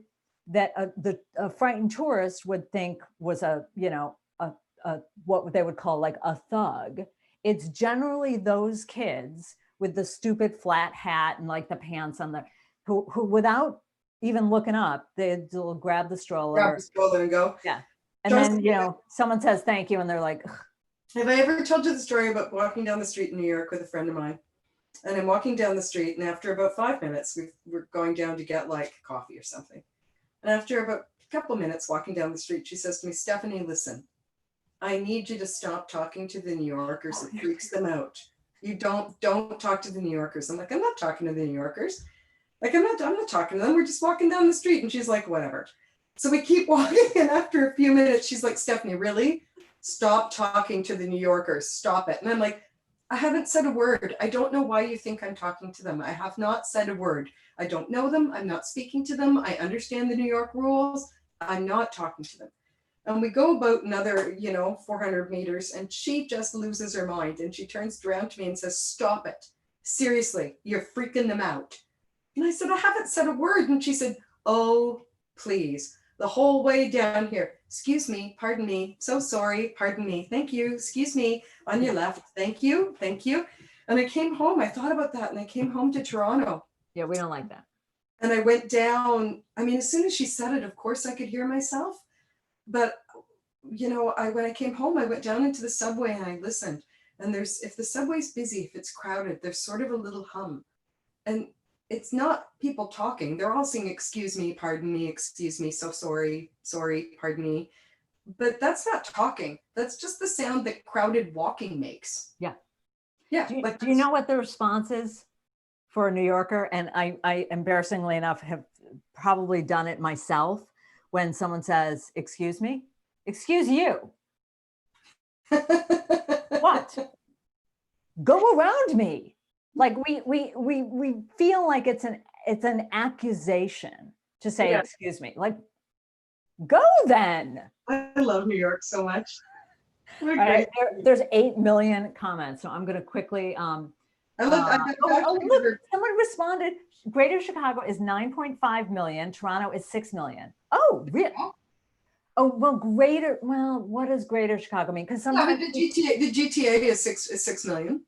that a frightened tourist would think was what they would call like a thug. It's generally those kids with the stupid flat hat and like the pants on who without even looking up, they'll grab the stroller and go. Yeah. And then, someone says thank you and they're like, ugh. Have I ever told you the story about walking down the street in New York with a friend of mine? And I'm walking down the street, and after about 5 minutes, we're going down to get like coffee or something. And after about a couple of minutes walking down the street, she says to me, Stephanie, listen, I need you to stop talking to the New Yorkers. It freaks them out. You don't talk to the New Yorkers. I'm like, I'm not talking to the New Yorkers. Like, I'm not talking to them. We're just walking down the street. And she's like, whatever. So we keep walking. And after a few minutes, she's like, Stephanie, really? Stop talking to the New Yorkers. Stop it. And I'm like, I haven't said a word. I don't know why you think I'm talking to them. I have not said a word. I don't know them. I'm not speaking to them. I understand the New York rules. I'm not talking to them. And we go about another, 400 meters, and she just loses her mind. And she turns around to me and says, stop it. Seriously, you're freaking them out. And I said, I haven't said a word. And she said, oh, please. The whole way down here. Excuse me, pardon me, so sorry, pardon me, thank you, excuse me, on your left, thank you. And I came home, I thought about that, and I came home to Toronto. Yeah, we don't like that. And I went down, as soon as she said it, of course I could hear myself. But, when I came home, I went down into the subway and I listened. And if the subway's busy, if it's crowded, there's sort of a little hum. And it's not people talking. They're all saying, excuse me, pardon me, excuse me, so sorry, pardon me. But that's not talking. That's just the sound that crowded walking makes. Yeah. Yeah. Do you know what the response is for a New Yorker? And I embarrassingly enough have probably done it myself when someone says, excuse me, excuse you. What? Go around me. Like we feel like it's an accusation to say, excuse me, like, go then. I love New York so much. Right, there's 8 million comments. So I'm going to quickly, look, someone responded. Greater Chicago is 9.5 million. Toronto is 6 million. Oh, really? Oh, well, what does Greater Chicago mean? Because sometimes the GTA is 6 million.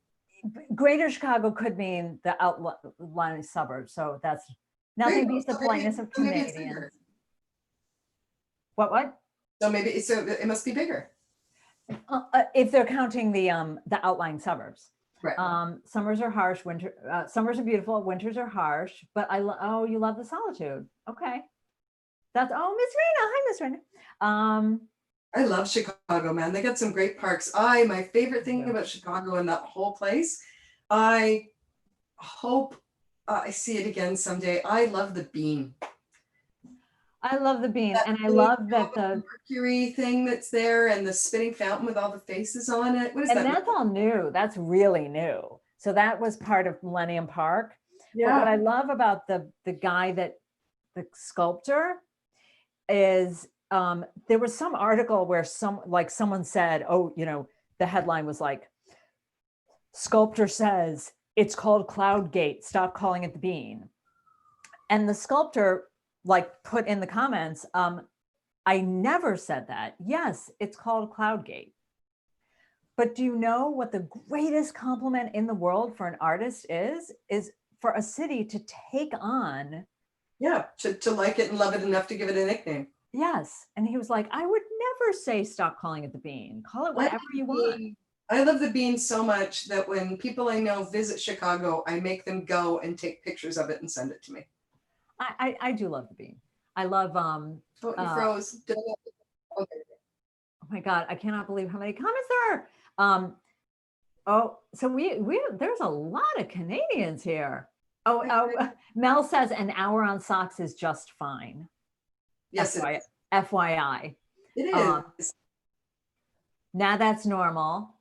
Greater Chicago could mean the outlying suburbs. So that's nothing beats the politeness of Canadians. What? So it must be bigger. If they're counting the outlying suburbs. Right. Summers are harsh. Summers are beautiful. Winters are harsh. But you love the solitude. Okay. That's Miss Rena. Hi, Miss Rena. I love Chicago, man. They got some great parks. My favorite thing about Chicago and that whole place, I hope I see it again someday. I love the bean. I love the bean, That and I big love that the Mercury thing that's there and the spitting fountain with all the faces on it. What is and that? that's all new. That's really new. So that was part of Millennium Park. But what Yeah. I love about the guy that the sculptor is there was some article where someone said, oh, you know, the headline was like, sculptor says it's called Cloud Gate, stop calling it the bean. And the sculptor like put in the comments, I never said that. Yes, it's called Cloud Gate. But do you know what the greatest compliment in the world for an artist is for a city to take on. Yeah, to like it and love it enough to give it a nickname. Yes. And he was like, I would never say stop calling it the bean. Call it whatever you want. I love the bean so much that when people I know visit Chicago, I make them go and take pictures of it and send it to me. I do love the bean. I love Oh, you froze. Okay. Oh my God, I cannot believe how many comments there are. Oh, so we there's a lot of Canadians here. Oh, Mel says an hour on socks is just fine. Yes, it is. FYI. It is. Now that's normal.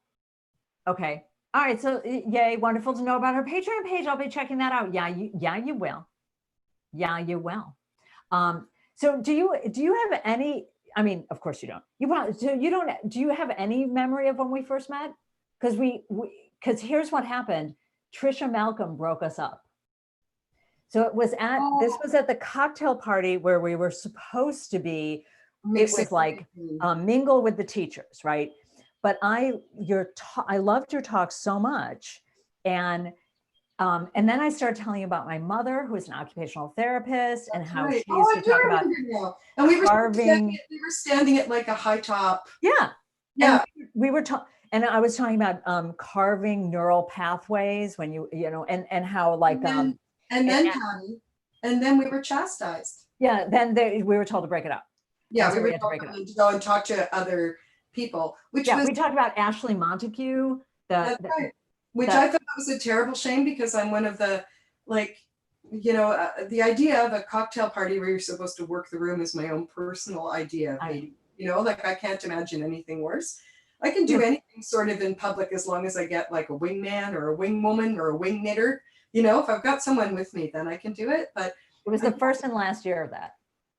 Okay. All right. So yay, wonderful to know about her Patreon page. I'll be checking that out. Yeah, you will. Yeah, you will. So do you have any, I mean, of course you don't. Do you have any memory of when we first met? Because here's what happened. Trisha Malcolm broke us up. So this was at the cocktail party where we were supposed to be. It was like mingle with the teachers, right? But I loved your talk so much, and then I started telling you about my mother, who is an occupational therapist, and how she used to talk about and we were carving. We were standing at like a high top. Yeah, yeah. And we were talking. And I was talking about carving neural pathways when you know, and how like and then Patty, and then we were chastised. Yeah, then we were told to break it up. Yeah, we were told to go and talk to other people. We talked about Ashley Montague. That's right. Which I thought was a terrible shame because I'm one of the, like, you know, the idea of a cocktail party where you're supposed to work the room is my own personal idea. You know, like I can't imagine anything worse. I can do anything sort of in public as long as I get like a wingman or a wingwoman or a wing knitter. You know, if I've got someone with me, then I can do it. But it was the first and last year of that.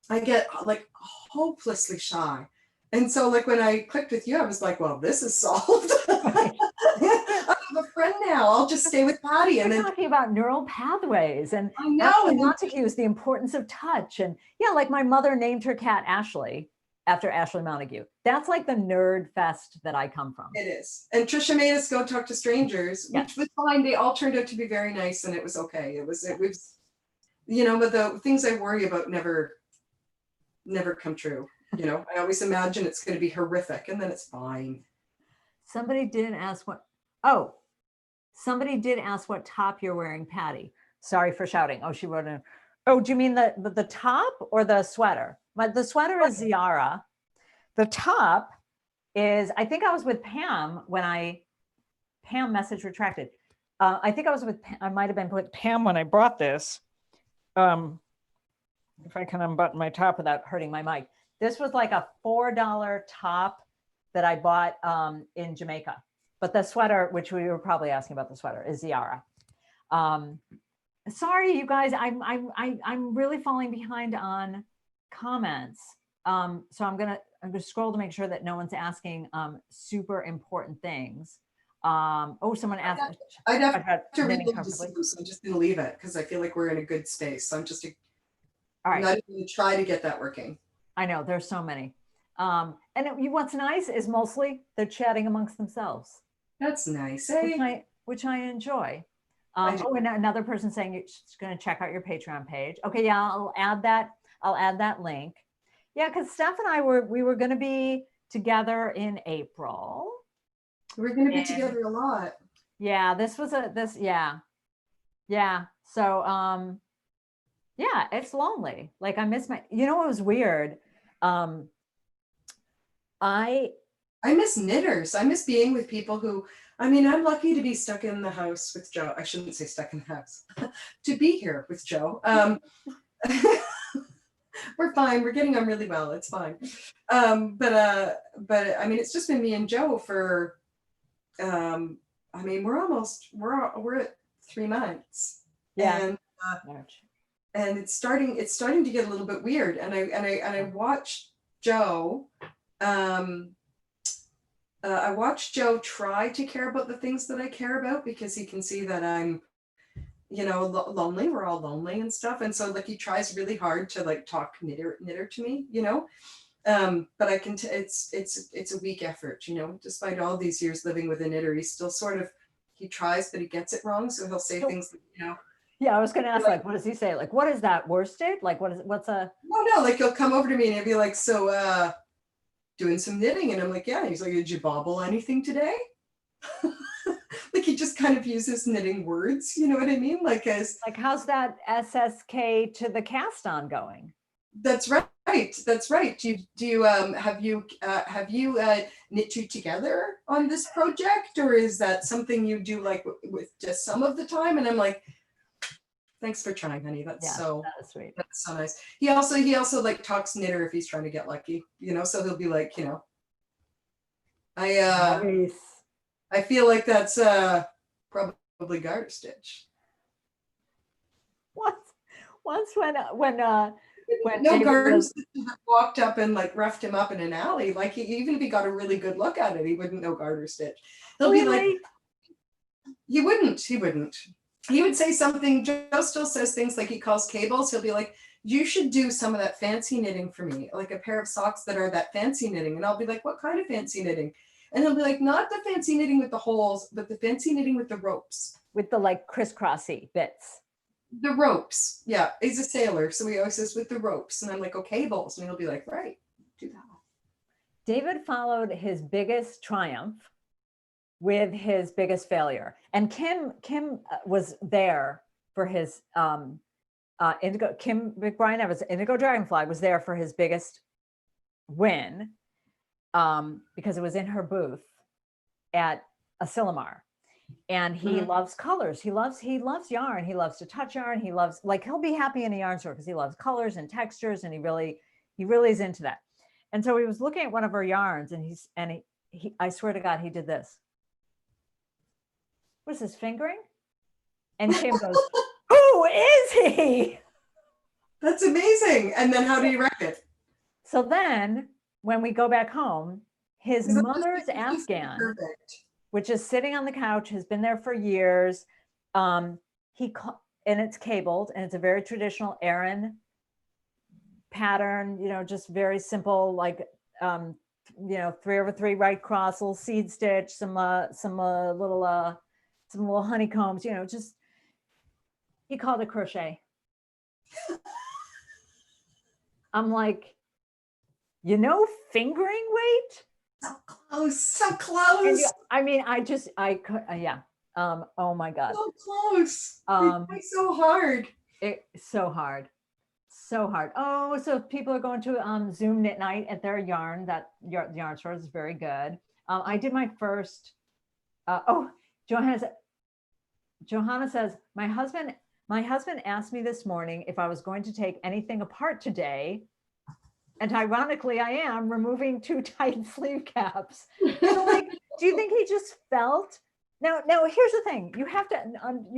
I get like hopelessly shy. And so like when I clicked with you, I was like, well, this is solved. Right. I have a friend now. I'll just stay with Patty. And then talking about neural pathways, and I know Ashley Montague is the importance of touch. And yeah, like my mother named her cat Ashley after Ashley Montague. That's like the nerd fest that I come from. It is. And Trisha made us go talk to strangers, which was fine. They all turned out to be very nice and it was okay. It was, you know, but the things I worry about never come true. You know, I always imagine it's going to be horrific and then it's fine. Somebody did ask what top you're wearing, Patty. Sorry for shouting. Oh, she wrote in. Oh, do you mean the top or the sweater? But the sweater is Ziara. The top is, I think I was with Pam when Pam message retracted. I think I might have been with Pam when I brought this. If I can unbutton my top without hurting my mic. This was like a $4 top that I bought in Jamaica. But the sweater, which we were probably asking about the sweater, is Ziara. Sorry, you guys, I'm really falling behind on comments. So I'm gonna scroll to make sure that no one's asking super important things. Someone asked. I'd have to read them, so I'm just gonna leave it because I feel like we're in a good space. So I'm just not even gonna try to get that working. I know there's so many. And what's nice is mostly they're chatting amongst themselves. That's nice, eh? Which I enjoy. And another person saying you're just going to check out your Patreon page. Okay, yeah, I'll add that link. Yeah, because Steph and we were going to be together in April. We're going to be together a lot. Yeah, yeah. So yeah, it's lonely. Like I miss you know what was weird? I miss knitters. I miss being with people who I mean, I'm lucky to be stuck in the house with Joe. I shouldn't say stuck in the house. To be here with Joe. We're fine. We're getting on really well. It's fine. But I mean, it's just been me and Joe for. I mean, we're at 3 months. Yeah. And March. and it's starting to get a little bit weird. And I watched Joe. I watched Joe try to care about the things that I care about, because he can see that I'm, lonely. We're all lonely and stuff. And so like he tries really hard to like talk knitter to me, but I can, it's a weak effort, despite all these years living with a knitter, he's still sort of, he tries, but he gets it wrong. So he'll say things that, Yeah, I was going to ask, like, what does he say? Like, what is that, worsted? Like, what's a... No, like he'll come over to me and he'll be like, so, doing some knitting. And I'm like, yeah. And he's like, did you bobble anything today? Like he just kind of uses knitting words, you know what I mean? Like how's that SSK to the cast on going? That's right. That's right. Have you knit two together on this project, or is that something you do like with just some of the time? And I'm like, thanks for trying, honey. That's so sweet. That's so nice. He also like talks knitter if he's trying to get lucky, so he'll be like, Nice. I feel like that's probably garter stitch. Once when no gardens walked up and like roughed him up in an alley, like even if he got a really good look at it, he wouldn't know garter stitch. He'll be like, he wouldn't. He would say something. Joe still says things like he calls cables. He'll be like, you should do some of that fancy knitting for me, like a pair of socks that are that fancy knitting. And I'll be like, what kind of fancy knitting? And he'll be like, not the fancy knitting with the holes, but the fancy knitting with the ropes. With the like crisscrossy bits. The ropes. Yeah, he's a sailor. So he always says with the ropes. And I'm like, oh, cables. And he'll be like, right, do that. David followed his biggest triumph with his biggest failure. And Kim was there for his Indigo, Kim McBride Evans, Indigo Dragonfly was there for his biggest win, because it was in her booth at Asilomar. And he loves colors. He loves yarn. He loves to touch yarn. He loves, like, he'll be happy in a yarn store because he loves colors and textures, and he really is into that. And so he was looking at one of her yarns, and he I swear to God, he did this. What is this, fingering? And Kim goes, who is he? That's amazing. And then how do you wreck it? So then when we go back home, his mother's Afghan, which is sitting on the couch, has been there for years. And it's cabled, and it's a very traditional Aran pattern, just very simple, like, 3/3 right cross, little seed stitch, some little honeycombs, just, he called it crochet. I'm like, fingering weight? So close. Yeah. Oh my God. So close. So hard. So hard. Oh, so people are going to Zoom knit night at their yarn store is very good. I did my first, Johanna says, my husband asked me this morning if I was going to take anything apart today. And ironically, I am removing 2 tight sleeve caps. So like, do you think he just felt? Now, here's the thing. You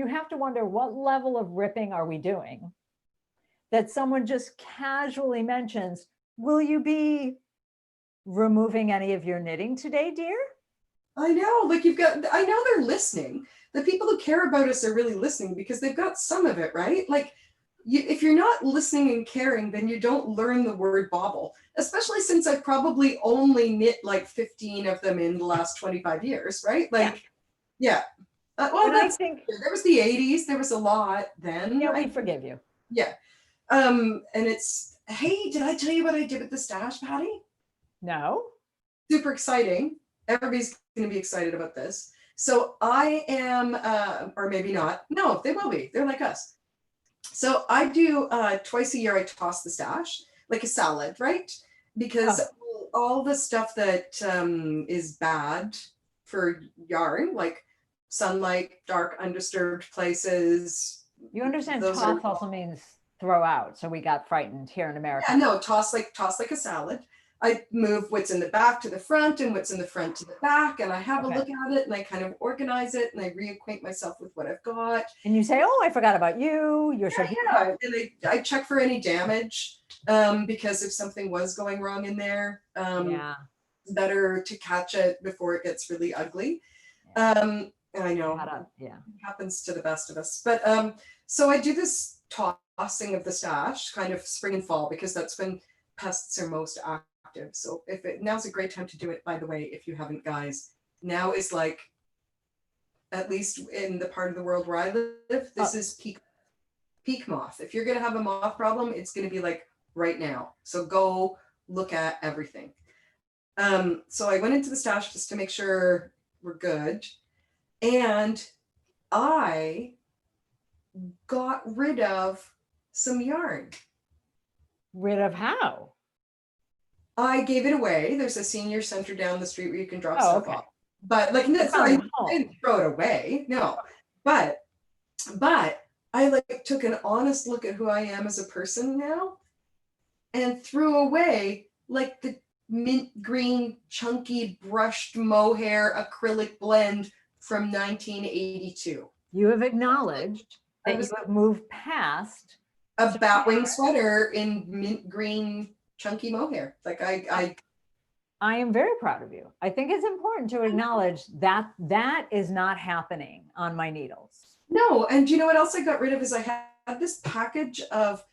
have to wonder, what level of ripping are we doing? That someone just casually mentions, will you be removing any of your knitting today, dear? I know, like I know they're listening. The people who care about us are really listening because they've got some of it, right? Like, if you're not listening and caring, then you don't learn the word bobble, especially since I've probably only knit like 15 of them in the last 25 years, right? Like, yeah. I think there was the 80s, there was a lot then. Yeah, I forgive you. Yeah. And it's, hey, did I tell you what I did with the stash, Patty? No. Super exciting. Everybody's going to be excited about this. So I am, or maybe not. No, they will be. They're like us. So I do twice a year, I toss the stash like a salad, right? Because all the stuff that is bad for yarn, like sunlight, dark, undisturbed places. You understand Those toss are, also means throw out. So we got frightened here in America. yeah, no, toss like a salad. I move what's in the back to the front and what's in the front to the back, and I have a look at it and I kind of organize it and I reacquaint myself with what I've got. And you say, oh, I forgot about you. You're so yeah. And I check for any damage, because if something was going wrong in there, yeah. it's better to catch it before it gets really ugly. I know yeah, it happens to the best of us, but so I do this tossing of the stash kind of spring and fall because that's when pests are most active. So now's a great time to do it, by the way, if you haven't, guys. Now is like, at least in the part of the world where I live, this is peak moth. If you're going to have a moth problem, it's going to be like right now. So go look at everything. So I went into the stash just to make sure we're good. And I got rid of some yarn. Rid of how? I gave it away. There's a senior center down the street where you can drop stuff off. But like, no, I didn't throw it away. No, but I like took an honest look at who I am as a person now and threw away like the mint green, chunky, brushed mohair acrylic blend from 1982. You have acknowledged that you have moved past a batwing sweater in mint green, chunky mohair. Like I am very proud of you. I think it's important to acknowledge that that is not happening on my needles. No, and do you know what else I got rid of is I had this package of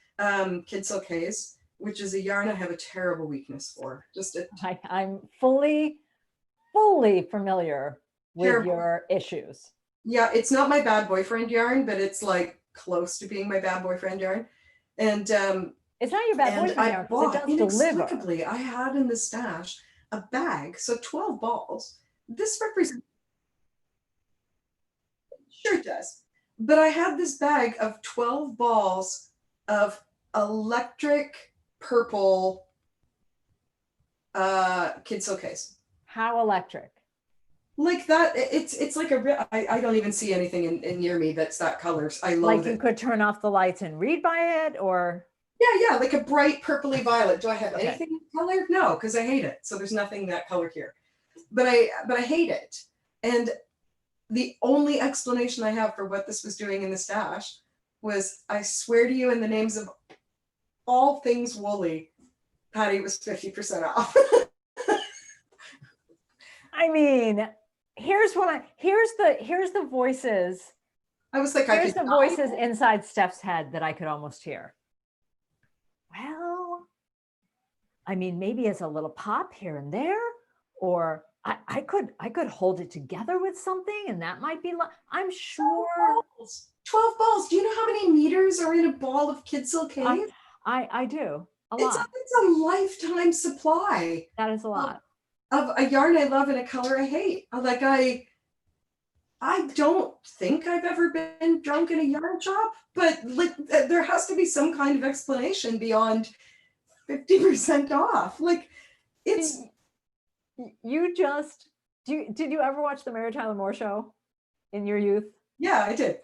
Kid Silk Haze, which is a yarn I have a terrible weakness for. I'm fully familiar with your issues. Yeah, it's not my bad boyfriend yarn, but it's like close to being my bad boyfriend yarn. And it's not your bad boyfriend yarn, because it does inexplicably, deliver. I had in the stash a bag, so 12 balls. This represents, sure it does, but I had this bag of 12 balls of electric purple Kid Silk Haze. How electric? Like that, it's like I don't even see anything in near me that's that colors. I love like you could turn off the lights and read by it, or yeah, like a bright purpley violet. Do I have anything in color? No, because I hate it. So there's nothing that color here. But I hate it. And the only explanation I have for what this was doing in the stash was, I swear to you, in the names of all things woolly, Patty, was 50% off. I mean, here's the voices. I was like, here's the voices inside Steph's head that I could almost hear. Well, I mean, maybe as a little pop here and there, or I could hold it together with something, and that might be. I'm sure. 12 balls. Do you know how many meters are in a ball of Kid Silk Haze? I do. A lot. It's a lifetime supply. That is a lot. Of a yarn I love and a color I hate. Like I don't think I've ever been drunk in a yarn shop, but like there has to be some kind of explanation beyond 50% off. Like it's. You just did you ever watch the Mary Tyler Moore Show in your youth? Yeah, I did.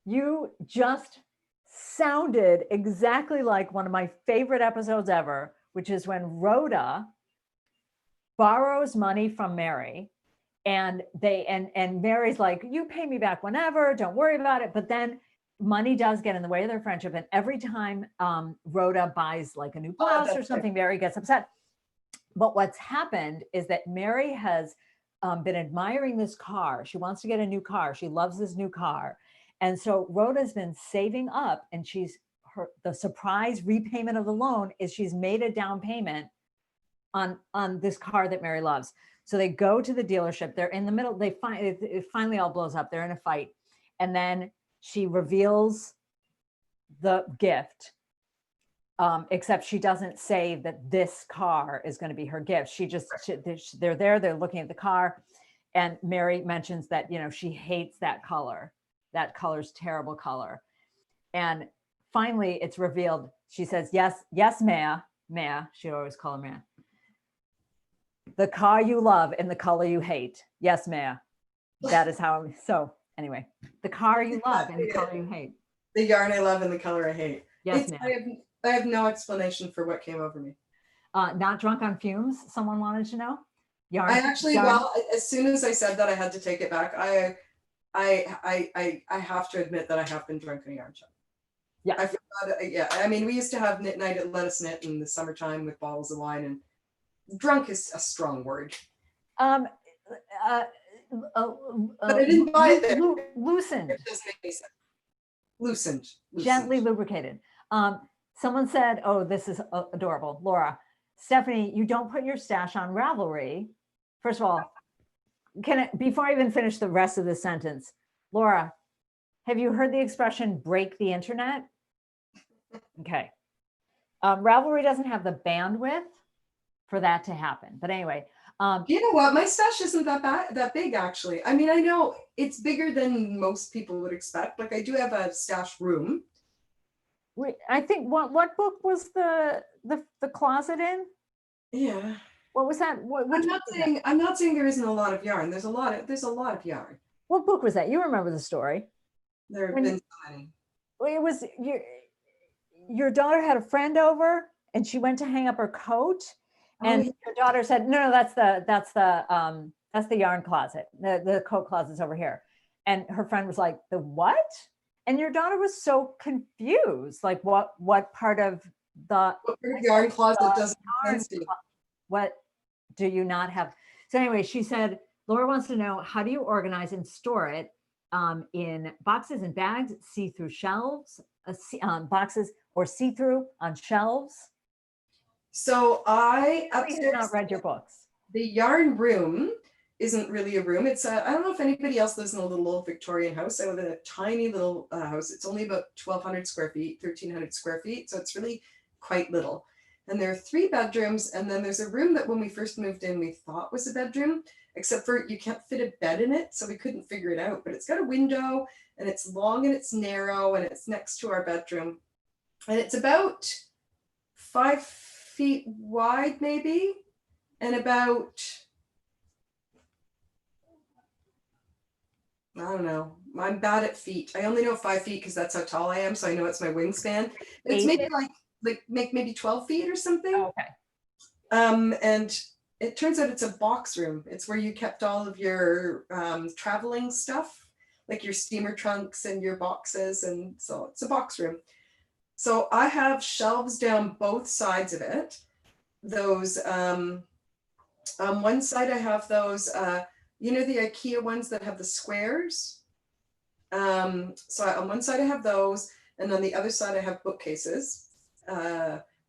You just sounded exactly like one of my favorite episodes ever, which is when Rhoda borrows money from Mary, and Mary's like, you pay me back whenever, don't worry about it. But then money does get in the way of their friendship, and every time Rhoda buys like a new blouse or something, Mary gets upset. But what's happened is that Mary has been admiring this car. She wants to get a new car. She loves this new car. And so Rhoda's been saving up, and the surprise repayment of the loan is she's made a down payment on this car that Mary loves. So they go to the dealership. They're in the middle. It finally all blows up. They're in a fight. And then she reveals the gift. Except she doesn't say that this car is going to be her gift. They're there, they're looking at the car, and Mary mentions that, she hates that color. That color's terrible color. And finally it's revealed. She says, yes, Maya, she'd always call her Maya. The car you love and the color you hate. Yes, Maya. That is how I'm, so anyway, the car you love and the color you hate. The yarn I love and the color I hate. Yes, I have no explanation for what came over me. Not drunk on fumes, someone wanted to know. Yarn. I actually, well, as soon as I said that, I had to take it back. I have to admit that I have been drunk in a yarn shop. Yeah. I forgot, yeah. I mean, we used to have knit night at Let Us Knit in the summertime with bottles of wine, and drunk is a strong word. But I didn't buy it there. Loosened. It doesn't make any sense. Loosened. Gently lubricated. Someone said, oh, this is adorable. Laura, Stephanie, you don't put your stash on Ravelry. First of all, before I even finish the rest of the sentence, Laura, have you heard the expression break the internet? Okay. Ravelry doesn't have the bandwidth for that to happen. But anyway. You know what? My stash isn't that big, actually. I mean, I know it's bigger than most people would expect. Like, I do have a stash room. I think what book was the closet in? Yeah. What was that? I'm not saying there isn't a lot of yarn. There's a lot of yarn. What book was that? You remember the story? There have been so many. It was your daughter had a friend over and she went to hang up her coat, and your daughter said, "No, that's the yarn closet. The coat closet's over here." And her friend was like, "The what?" And your daughter was so confused, like what part of the yarn closet doesn't make sense to you? What do you not have? So anyway, she said, Laura wants to know, how do you organize and store it in boxes and bags, see-through shelves, boxes, or see-through on shelves? So I have not read your books. The yarn room isn't really a room. It's I don't know if anybody else lives in a little old Victorian house. I live in a tiny little house. It's only about 1,200 square feet, 1,300 square feet. So it's really quite little. And there are 3 bedrooms. And then there's a room that when we first moved in, we thought was a bedroom, except for you can't fit a bed in it. So we couldn't figure it out, but it's got a window and it's long and it's narrow and it's next to our bedroom. And it's about 5 feet wide, maybe, and about, I don't know. I'm bad at feet. I only know 5 feet because that's how tall I am. So I know it's my wingspan. It's maybe maybe 12 feet or something. Oh, okay. And it turns out it's a box room. It's where you kept all of your traveling stuff, like your steamer trunks and your boxes. And so it's a box room. So I have shelves down both sides of it. Those, on one side I have those, you know, the IKEA ones that have the squares. So on one side I have those, and on the other side I have bookcases,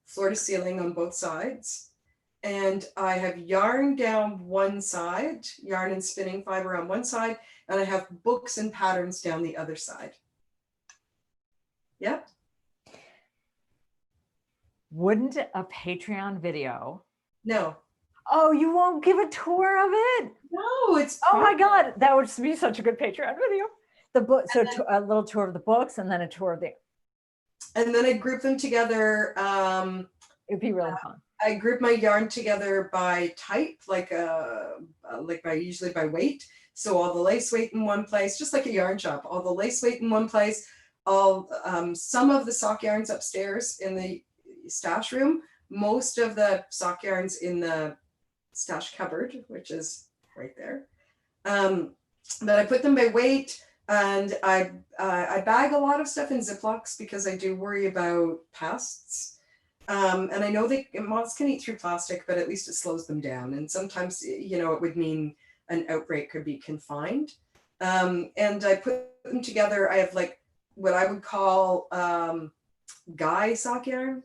floor to ceiling on both sides. And I have yarn down one side, yarn and spinning fiber on one side, and I have books and patterns down the other side. Yep. Wouldn't a Patreon video? No. Oh, you won't give a tour of it? No, it's. Oh my God, that would be such a good Patreon video. The book, so a little tour of the books and then a tour of the. And then I group them together. It'd be really fun. I group my yarn together by type, usually by weight. So all the lace weight in one place, just like a yarn shop, all the lace weight in one place, all some of the sock yarns upstairs in the stash room, most of the sock yarns in the stash cupboard, which is right there. But I put them by weight, and I bag a lot of stuff in Ziplocs because I do worry about pests. And I know moths can eat through plastic, but at least it slows them down. And sometimes, you know, it would mean an outbreak could be confined. And I put them together. I have like what I would call guy sock yarn.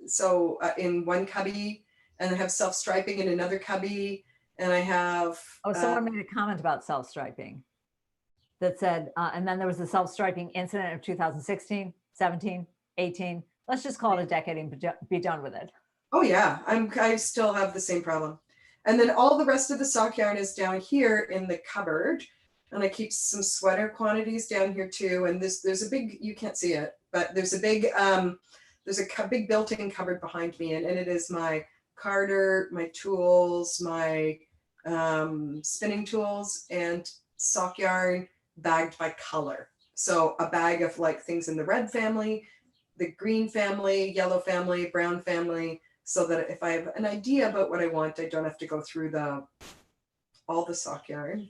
So in one cubby, and I have self-striping in another cubby, and I have. Oh, someone made a comment about self-striping that said, and then there was the self-striping incident of 2016, 17, 18. Let's just call it a decade and be done with it. Oh yeah, I still have the same problem. And then all the rest of the sock yarn is down here in the cupboard. And I keep some sweater quantities down here too. And there's a big, you can't see it, but there's a big, big built-in cupboard behind me. And it is my carder, my tools, my spinning tools, and sock yarn bagged by color. So a bag of like things in the red family, the green family, yellow family, brown family, so that if I have an idea about what I want, I don't have to go through all the sock yarn.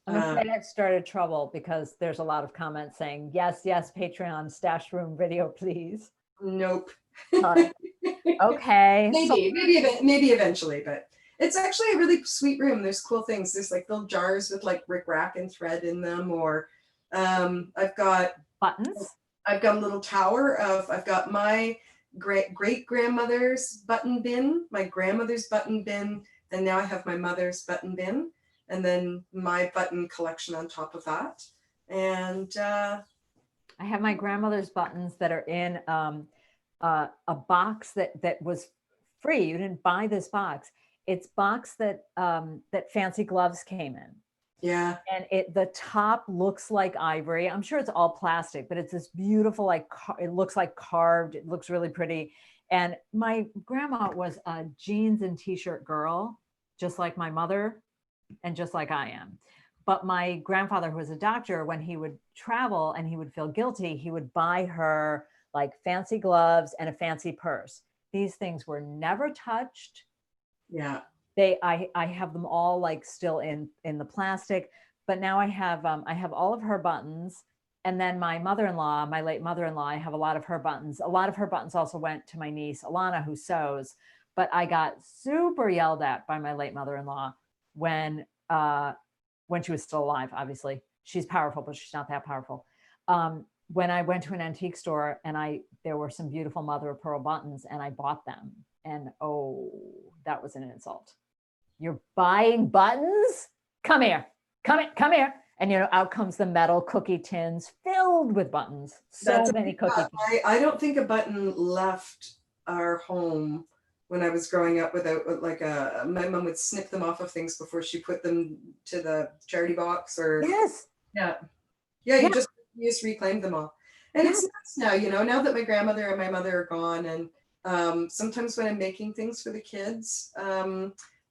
I'm afraid I've started trouble because there's a lot of comments saying, yes, yes, Patreon stash room video, please. Nope. Okay. Maybe eventually, but it's actually a really sweet room. There's cool things. There's like little jars with like rickrack and thread in them, or I've got buttons. I've got a little tower of, I've got my great grandmother's button bin, my grandmother's button bin, and now I have my mother's button bin, and then my button collection on top of that. And I have my grandmother's buttons that are in a box that was free. You didn't buy this box. It's box that that Fancy Gloves came in. Yeah. And the top looks like ivory. I'm sure it's all plastic, but it's this beautiful, like it looks like carved. It looks really pretty. And my grandma was a jeans and t-shirt girl, just like my mother and just like I am. But my grandfather, who was a doctor, when he would travel and he would feel guilty, he would buy her like fancy gloves and a fancy purse. These things were never touched. Yeah. I have them all like still in the plastic, but now I have all of her buttons. And then my mother-in-law, my late mother-in-law, I have a lot of her buttons. A lot of her buttons also went to my niece, Alana, who sews, but I got super yelled at by my late mother-in-law when she was still alive. Obviously she's powerful, but she's not that powerful. When I went to an antique store and there were some beautiful mother of pearl buttons and I bought them, and oh, that was an insult. You're buying buttons? Come here, come here. And out comes the metal cookie tins filled with buttons. So many cookie tins. I don't think a button left our home when I was growing up without my mom would snip them off of things before she put them to the charity box or. Yes. Yeah. You just reclaimed them all. And it's nice now, now that my grandmother and my mother are gone, and sometimes when I'm making things for the kids,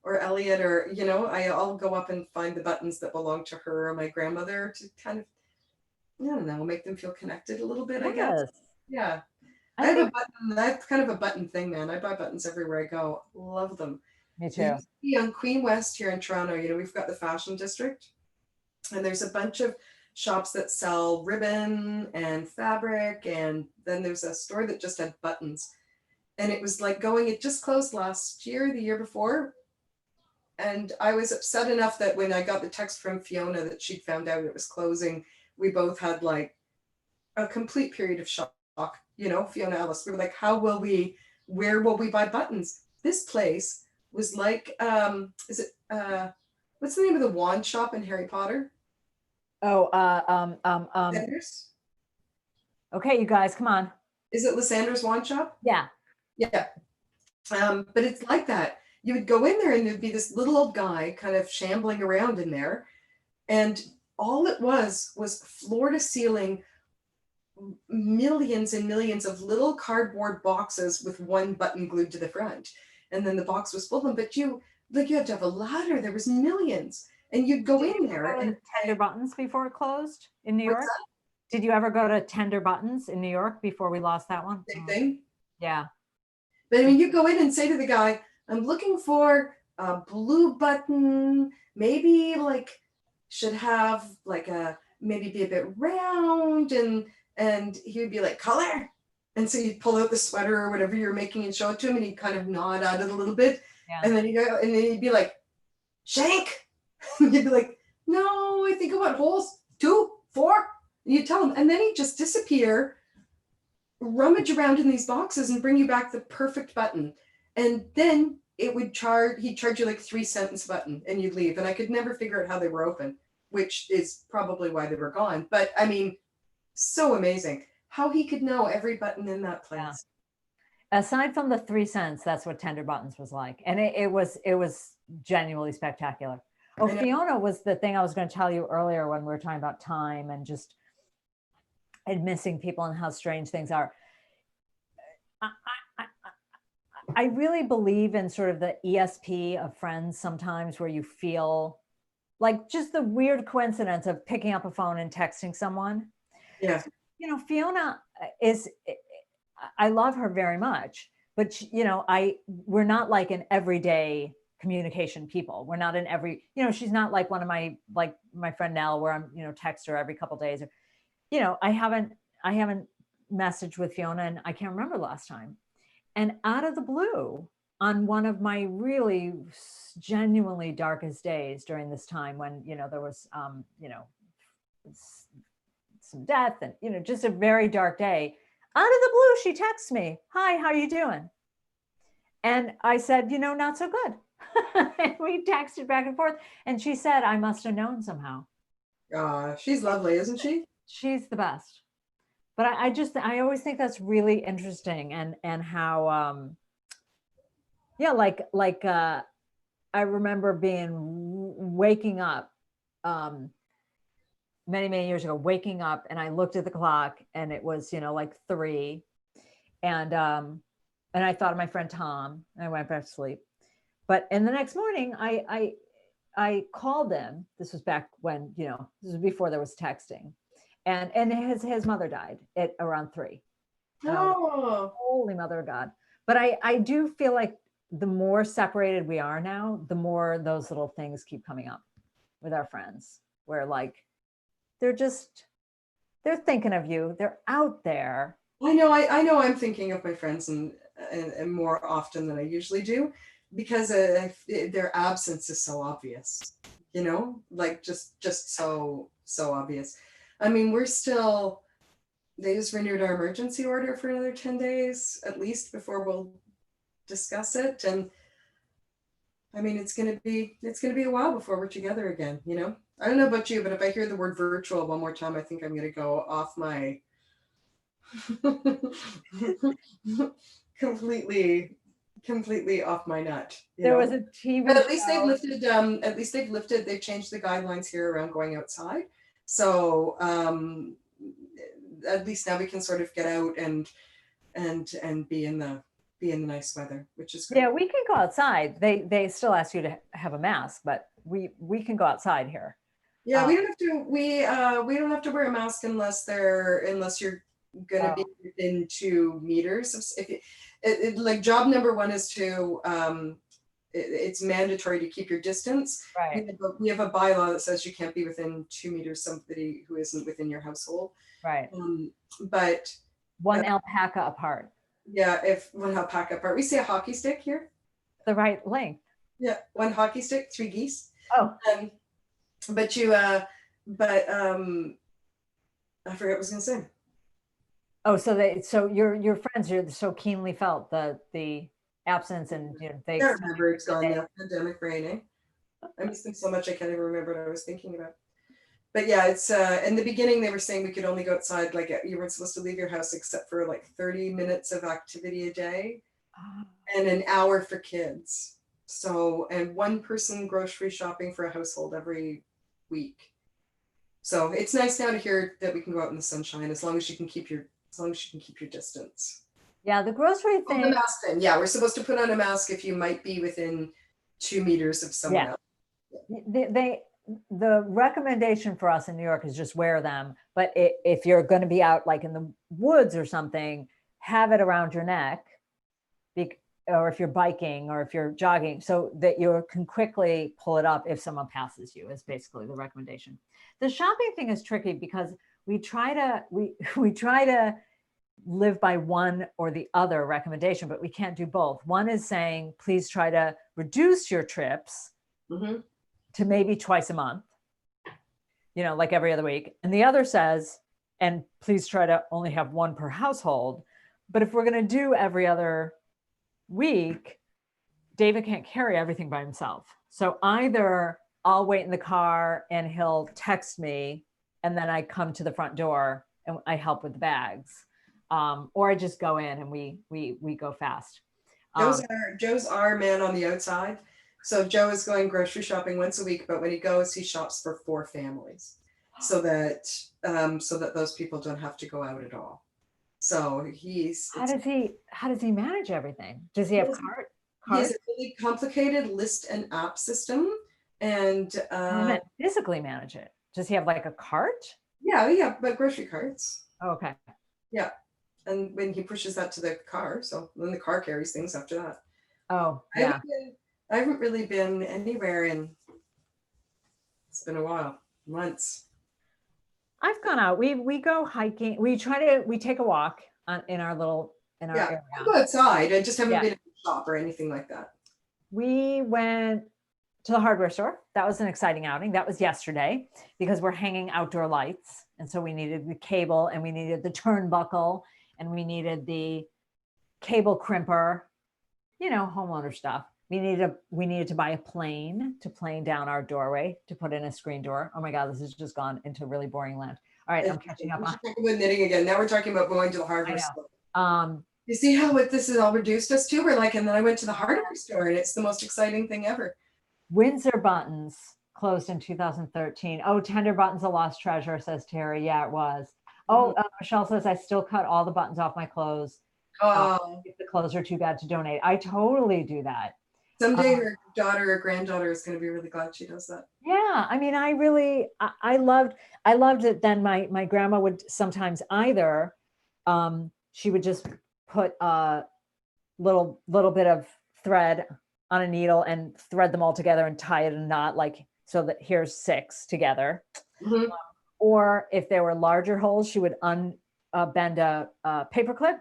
or Elliot, or I'll go up and find the buttons that belong to her or my grandmother to kind of, I don't know, make them feel connected a little bit. I guess. Yeah. I have a button. That's kind of a button thing, man. I buy buttons everywhere I go. Love them. Me too. On Queen West here in Toronto, we've got the fashion district, and there's a bunch of shops that sell ribbon and fabric, and then there's a store that just had buttons. And it was like it just closed last year, the year before. And I was upset enough that when I got the text from Fiona that she'd found out it was closing, we both had like a complete period of shock. Fiona Ellis, we were like, where will we buy buttons? This place was like, what's the name of the wand shop in Harry Potter? Oh, Lysander's? Okay, you guys, come on. Is it Lysander's wand shop? Yeah. Yeah. But it's like that. You would go in there and there'd be this little old guy kind of shambling around in there. And all it was floor to ceiling, millions and millions of little cardboard boxes with one button glued to the front. And then the box was full of them. But you had to have a ladder. There was millions. And you'd go in there. And Tender Buttons before it closed in New York? Did you ever go to Tender Buttons in New York before we lost that one? Same thing. Yeah. But I mean, you go in and say to the guy, I'm looking for a blue button, maybe should have maybe be a bit round, and he would be like, color. And so you'd pull out the sweater or whatever you're making and show it to him, and he'd kind of nod at it a little bit. Yeah. And then he'd be like, shank. And you'd be like, no, I think I want holes 2, 4. And you tell him, and then he'd just disappear, rummage around in these boxes and bring you back the perfect button. And then he'd charge you like 3 cents a button and you'd leave. And I could never figure out how they were open, which is probably why they were gone. But I mean, so amazing how he could know every button in that place. Yeah. Aside from the 3 cents, that's what Tender Buttons was like. And it was genuinely spectacular. Oh, Fiona was the thing I was going to tell you earlier when we were talking about time and just and missing people and how strange things are. I really believe in sort of the ESP of friends sometimes, where you feel like just the weird coincidence of picking up a phone and texting someone. Yeah. Fiona is, I love her very much, but we're not like an everyday communication people. We're not in every, she's not like one of like my friend Nell, where I'm, text her every couple of days. Or, I haven't messaged with Fiona, and I can't remember last time. And out of the blue, on one of my really genuinely darkest days during this time, when there was some death, and just a very dark day, out of the blue she texts me, "Hi, how are you doing?" And I said, "Not so good." And we texted back and forth, and she said, "I must have known somehow." She's lovely, isn't she? She's the best. But I always think that's really interesting, and how I remember waking up many years ago, waking up, and I looked at the clock, and it was like 3, and I thought of my friend Tom, and I went back to sleep. But in the next morning, I called him. This was back when this was before there was texting, and his mother died at around 3. Oh, Holy Mother of God! But I do feel like the more separated we are now, the more those little things keep coming up with our friends, where like they're thinking of you, they're out there. I know I'm thinking of my friends and more often than I usually do, because their absence is so obvious, like just so obvious. I mean, they just renewed our emergency order for another 10 days at least before we'll discuss it. And I mean, it's gonna be a while before we're together again, I don't know about you, but if I hear the word virtual one more time, I think I'm gonna go off my completely off my nut. There was a TV But show. at least they've changed the guidelines here around going outside. So at least now we can sort of get out and be in the nice weather, which is great. Yeah, we can go outside. They still ask you to have a mask, but we can go outside here. Yeah, we don't have to. We don't have to wear a mask unless you're going to be within 2 meters. Like job number 1 is to. It's mandatory to keep your distance. Right. We have a bylaw that says you can't be within 2 meters somebody who isn't within your household. Right. But 1 alpaca apart. Yeah, if 1 alpaca apart. We say a hockey stick here. The right length. Yeah, 1 hockey stick, 3 geese. Oh. But I forget what I was going to say. Oh, so your friends are so keenly felt the absence, and they. I can't remember. It's gone now. Pandemic raining. I miss them so much I can't even remember what I was thinking about. But yeah, it's in the beginning they were saying we could only go outside, like you weren't supposed to leave your house except for like 30 minutes of activity a day, and an hour for kids. So, and 1 person grocery shopping for a household every week. So it's nice now to hear that we can go out in the sunshine as long as you can keep your distance. Yeah, the grocery thing. The mask thing. Yeah, we're supposed to put on a mask if you might be within 2 meters of someone else. The recommendation for us in New York is just wear them. But if you're going to be out like in the woods or something, have it around your neck, or if you're biking or if you're jogging, so that you can quickly pull it up if someone passes you, is basically the recommendation. The shopping thing is tricky because we try to live by one or the other recommendation, but we can't do both. One is saying, please try to reduce your trips to maybe twice a month, like every other week. And the other says, and please try to only have 1 per household. But if we're going to do every other week, David can't carry everything by himself. So either I'll wait in the car and he'll text me, and then I come to the front door and I help with the bags. Or I just go in and we go fast. Joe's our man on the outside. So Joe is going grocery shopping once a week, but when he goes, he shops for 4 families, so that those people don't have to go out at all. So How does he manage everything? Does he have he has cards? a really complicated list and app system. And I meant physically manage it. Does he have like a cart? yeah, but grocery carts. Oh, okay. Yeah. And when he pushes that to the car, so then the car carries things after that. Oh, yeah. I haven't really been anywhere it's been a while, months. I've gone out. We go hiking. We take a walk in our area. I go outside. I just haven't Yeah. been to the shop or anything like that. We went to the hardware store. That was an exciting outing. That was yesterday because we're hanging outdoor lights. And so we needed the cable and we needed the turnbuckle and we needed the cable crimper, homeowner stuff. We needed to buy a plane to plane down our doorway to put in a screen door. Oh my God, this has just gone into really boring land. All right, I'm catching up. We're talking about knitting again. Now we're talking about going to the hardware store. You see how this has all reduced us to? We're like, and then I went to the hardware store and it's the most exciting thing ever. Windsor buttons closed in 2013. Oh, tender buttons, a lost treasure, says Terry. Yeah, it was. Oh, Michelle says, I still cut all the buttons off my clothes. If the clothes are too bad to donate. I totally do that. Someday her daughter or granddaughter is going to be really glad she does that. Yeah. I mean, I loved it. Then my grandma would sometimes either, she would just put a little bit of thread on a needle and thread them all together and tie it in a knot, like, so that here's 6 together. Or if there were larger holes, she would bend a paper clip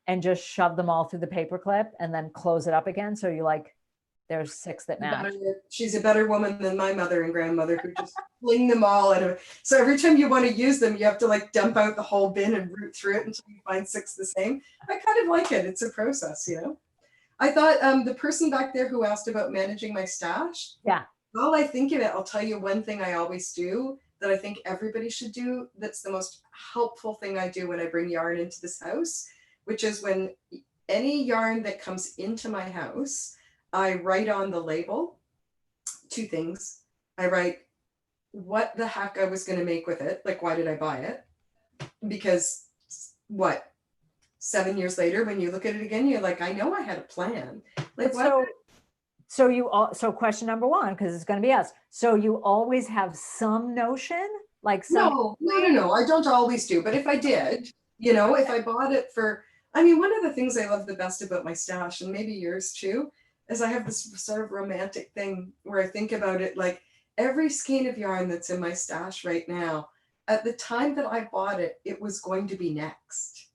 and just shove them all through the paper clip and then close it up again. So there's 6 that match. She's a better woman than my mother and grandmother who just fling them all out of it. So every time you want to use them, you have to like dump out the whole bin and root through it until you find 6 the same. I kind of like it. It's a process, I thought the person back there who asked about managing my stash. Yeah. While I think of it, I'll tell you one thing I always do that I think everybody should do. That's the most helpful thing I do when I bring yarn into this house, which is when any yarn that comes into my house, I write on the label 2 things. I write what the heck I was going to make with it. Like, why did I buy it? Because 7 years later, when you look at it again, you're like, I know I had a plan. Like, so question number 1, because it's going to be us. So you always have some notion, like No. I don't always do. But if I did, if I bought it one of the things I love the best about my stash, and maybe yours too, is I have this sort of romantic thing where I think about it like every skein of yarn that's in my stash right now, at the time that I bought it, it was going to be next.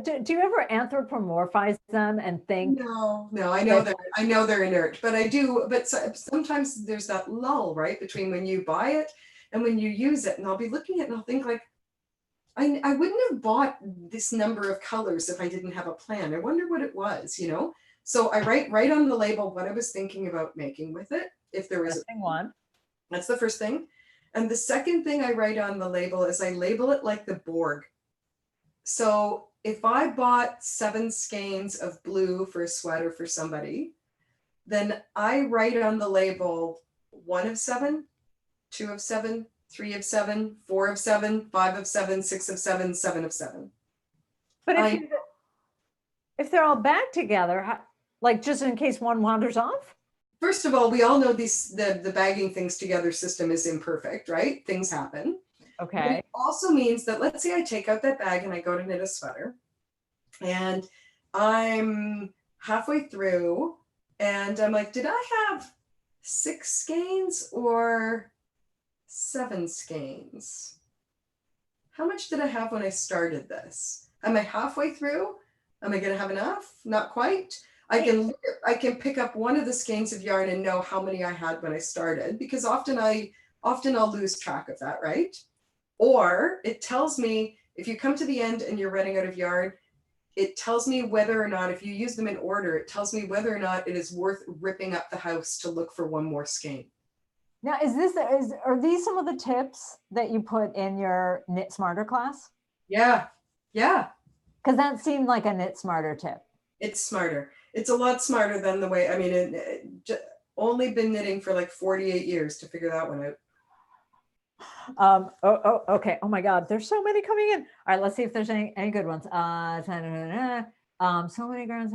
Do you ever anthropomorphize them and think? No, I know they're inert, but I do. But sometimes there's that lull, right, between when you buy it and when you use it, and I'll be looking at it and I'll think like, I wouldn't have bought this number of colors if I didn't have a plan. I wonder what it was, So I write on the label what I was thinking about making with it. If there was one, that's the first thing. And the second thing I write on the label is I label it like the Borg. So if I bought 7 skeins of blue for a sweater for somebody, then I write on the label 1 of 7, 2 of 7, 3 of 7, 4 of 7, 5 of 7, 6 of 7, 7 of 7. But if they're all back together, like just in case one wanders off? First of all, we all know the bagging things together system is imperfect, right? Things happen. Okay. But it also means that, let's say I take out that bag and I go to knit a sweater and I'm halfway through and I'm like, did I have 6 skeins or 7 skeins? How much did I have when I started this? Am I halfway through? Am I going to have enough? Not quite. I can pick up one of the skeins of yarn and know how many I had when I started, because often I'll lose track of that, right? Or it tells me if you come to the end and you're running out of yarn, it tells me whether or not, if you use them in order, it tells me whether or not it is worth ripping up the house to look for one more skein. Now, are these some of the tips that you put in your Knit Smarter class? Yeah. Because that seemed like a Knit Smarter tip. It's smarter. It's a lot smarter than the way, only been knitting for like 48 years to figure that one out. Okay. Oh my God, there's so many coming in. All right, let's see if there's any good ones. So many grams.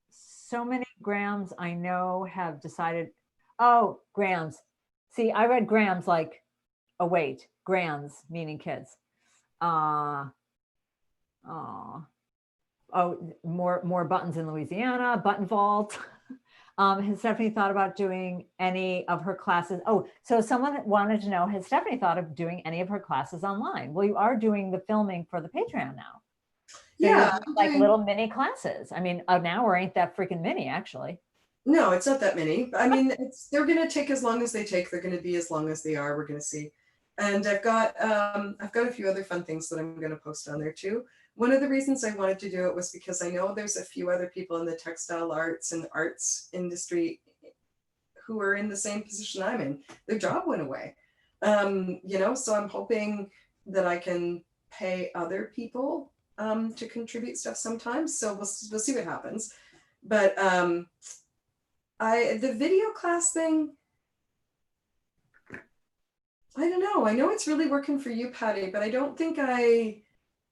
So many grams I know have decided. Oh, grams. See, I read grams like a weight. Grams meaning kids. Oh, more buttons in Louisiana. Button vault. Has Stephanie thought about doing any of her classes? Oh, so someone wanted to know, has Stephanie thought of doing any of her classes online? Well, you are doing the filming for the Patreon now. So Yeah, you're like little mini classes. I mean, an hour ain't that freaking mini, actually. no, it's not that many. I mean, they're going to take as long as they take. They're going to be as long as they are. We're going to see. And I've got a few other fun things that I'm going to post on there too. One of the reasons I wanted to do it was because I know there's a few other people in the textile arts and arts industry who are in the same position I'm in. Their job went away. So I'm hoping that I can pay other people to contribute stuff sometimes. So we'll see what happens. But the video class thing, I don't know. I know it's really working for you, Patty, but I don't think I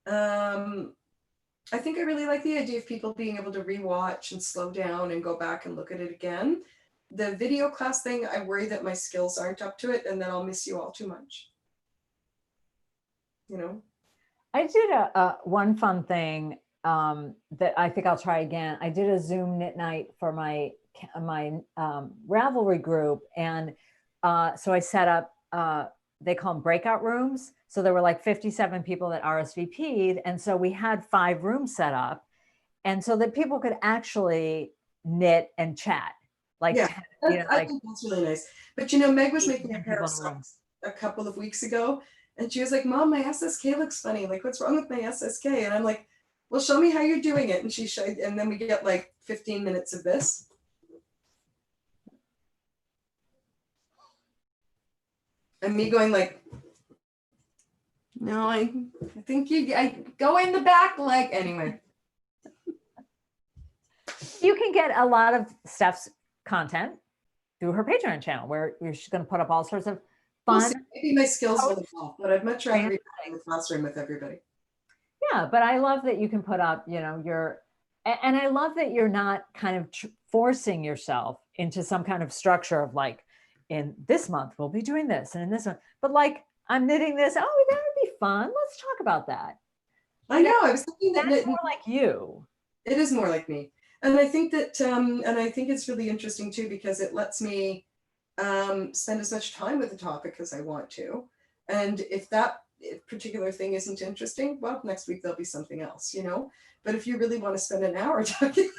think I really like the idea of people being able to rewatch and slow down and go back and look at it again. The video class thing, I worry that my skills aren't up to it and then I'll miss you all too much. I did a one fun thing that I think I'll try again. I did a Zoom knit night for my Ravelry group. And so I set up, they call them breakout rooms. So there were like 57 people that RSVP'd. And so we had 5 rooms set up. And so that people could actually knit and chat. Like, yeah, I think that's really nice. But Meg was making a pair of socks a couple of weeks ago. And she was like, Mom, my SSK looks funny. Like, what's wrong with my SSK? And I'm like, well, show me how you're doing it. And she showed, and then we get like 15 minutes of this. And me going like, no, I think I go in the back leg. Anyway. You can get a lot of Steph's content through her Patreon channel, where she's going to put up all sorts of fun. Maybe my skills will evolve, but I'd much rather be in the classroom with everybody. Yeah, but I love that you can put up, and I love that you're not kind of forcing yourself into some kind of structure of like, in this month we'll be doing this, and in this one, but like, I'm knitting this. Oh, that would be fun. Let's talk about that. I know. I was thinking that's more like you. It is more like me, and I think that, and I think it's really interesting too because it lets me spend as much time with the topic as I want to, and if that particular thing isn't interesting, well, next week there'll be something else, But if you really want to spend an hour talking,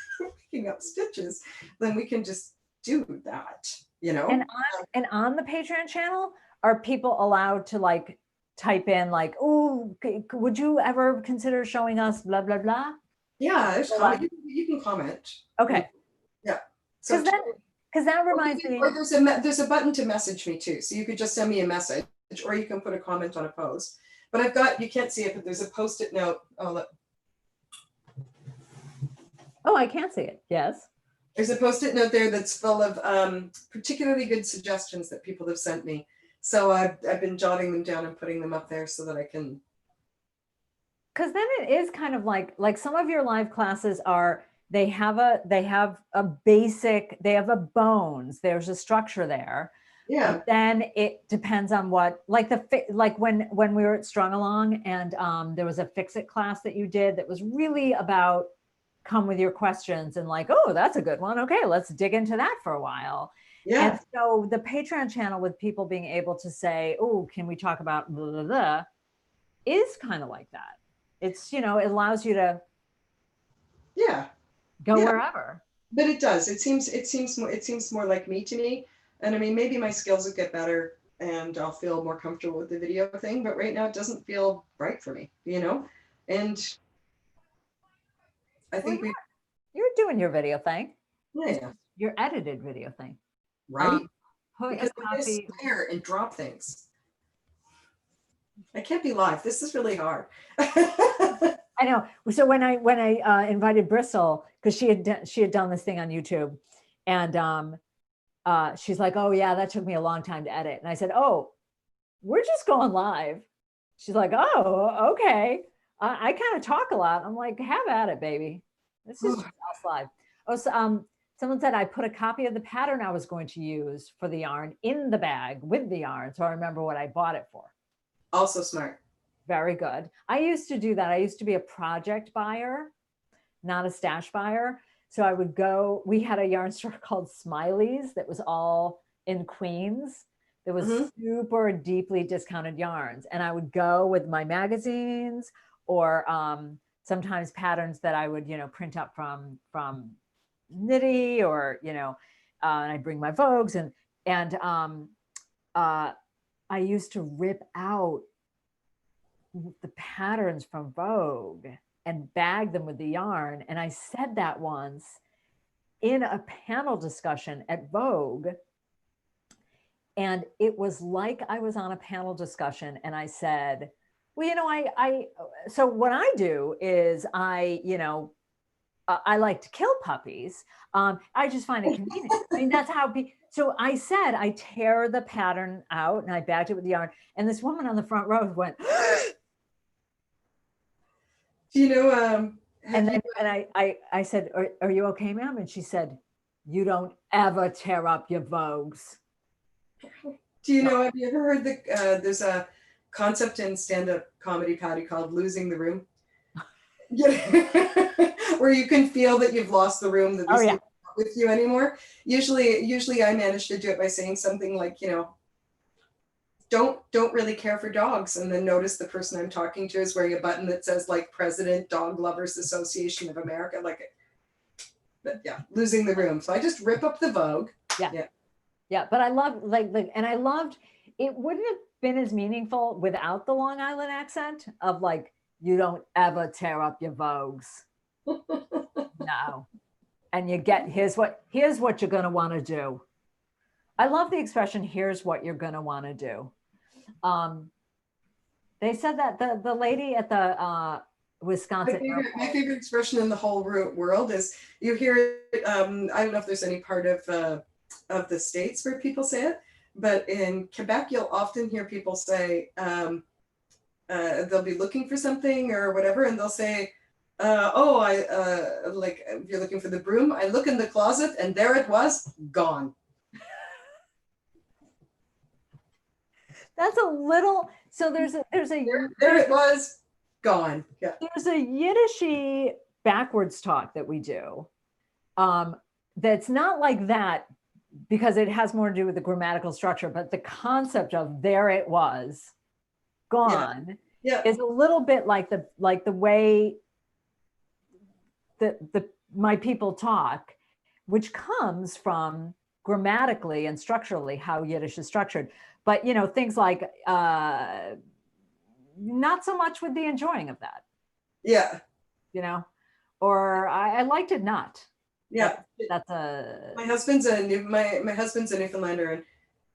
picking up stitches, then we can just do that, And on the Patreon channel, are people allowed to like type in like, oh, would you ever consider showing us blah blah blah? Yeah, you can comment. Okay. Yeah. So because that reminds me. Or there's a button to message me too, so you could just send me a message, or you can put a comment on a post. But you can't see it, but there's a post-it note. Oh, I can't see it. Yes. There's a post-it note there that's full of particularly good suggestions that people have sent me. So I've been jotting them down and putting them up there so that I can. Because then it is kind of like some of your live classes they have a basic, they have a bones, there's a structure there. Yeah. But then it depends on what, like when we were at Strung Along, and there was a Fix It class that you did that was really about come with your questions and like, oh, that's a good one. Okay, let's dig into that for a while. Yeah. And so the Patreon channel with people being able to say, oh, can we talk about blah, blah, blah, is kind of like that. It's, it allows you to go wherever. But it does. It seems more like me to me. And I mean, maybe my skills will get better and I'll feel more comfortable with the video thing, but right now it doesn't feel right for me, And I think you're doing your video thing. Yeah. Your edited video thing. Right? Because I swear and drop things. I can't be live. This is really hard. I know. So when I invited Bristol, because she had done this thing on YouTube, and she's like, oh yeah, that took me a long time to edit. And I said, oh, we're just going live. She's like, oh, okay. I kind of talk a lot. I'm like, have at it, baby. This is just us live. Oh, so, someone said I put a copy of the pattern I was going to use for the yarn in the bag with the yarn. So I remember what I bought it for. Also smart. Very good. I used to do that. I used to be a project buyer, not a stash buyer. So I would go, we had a yarn store called Smiley's that was all in Queens. There was super deeply discounted yarns. And I would go with my magazines or sometimes patterns that I would, print up from Knitty or, and I'd bring my Vogues and I used to rip out the patterns from Vogue and bag them with the yarn. And I said that once in a panel discussion at Vogue. And it was like I was on a panel discussion and I said, well, so what I do is I like to kill puppies. I just find it convenient. I mean, that's how, so I said, I tear the pattern out and I bagged it with the yarn. And this woman on the front row went, and then I said, are you okay, ma'am? And she said, you don't ever tear up your Vogues. Have you ever heard there's a concept in stand-up comedy, Patty, called losing the room? Where you can feel that you've lost the room, that these people aren't with you anymore. Usually I manage to do it by saying something like, don't really care for dogs, and then notice the person I'm talking to is wearing a button that says like President Dog Lovers Association of America, but yeah, losing the room. So I just rip up the Vogue. Yeah, but I love and I loved, it wouldn't have been as meaningful without the Long Island accent of like, you don't ever tear up your Vogues. No. And you get, here's what you're going to want to do. I love the expression, here's what you're going to want to do. They said that the lady at the Wisconsin my favorite expression in the whole world is, you hear it, I don't know if there's any part of the States where people say it, but in Quebec, you'll often hear people say, they'll be looking for something or whatever, and they'll say, like if you're looking for the broom, I look in the closet and there it was, gone. That's a little, so there's a there it was, gone. Yeah. There's a Yiddishy backwards talk that we do. That's not like that because it has more to do with the grammatical structure, but the concept of there it was, gone, is a little bit like the way that my people talk, which comes from grammatically and structurally how Yiddish is structured. But things like not so much with the enjoying of that. Yeah. Or I liked it not. Yeah. That's a. My husband's a Newfoundlander,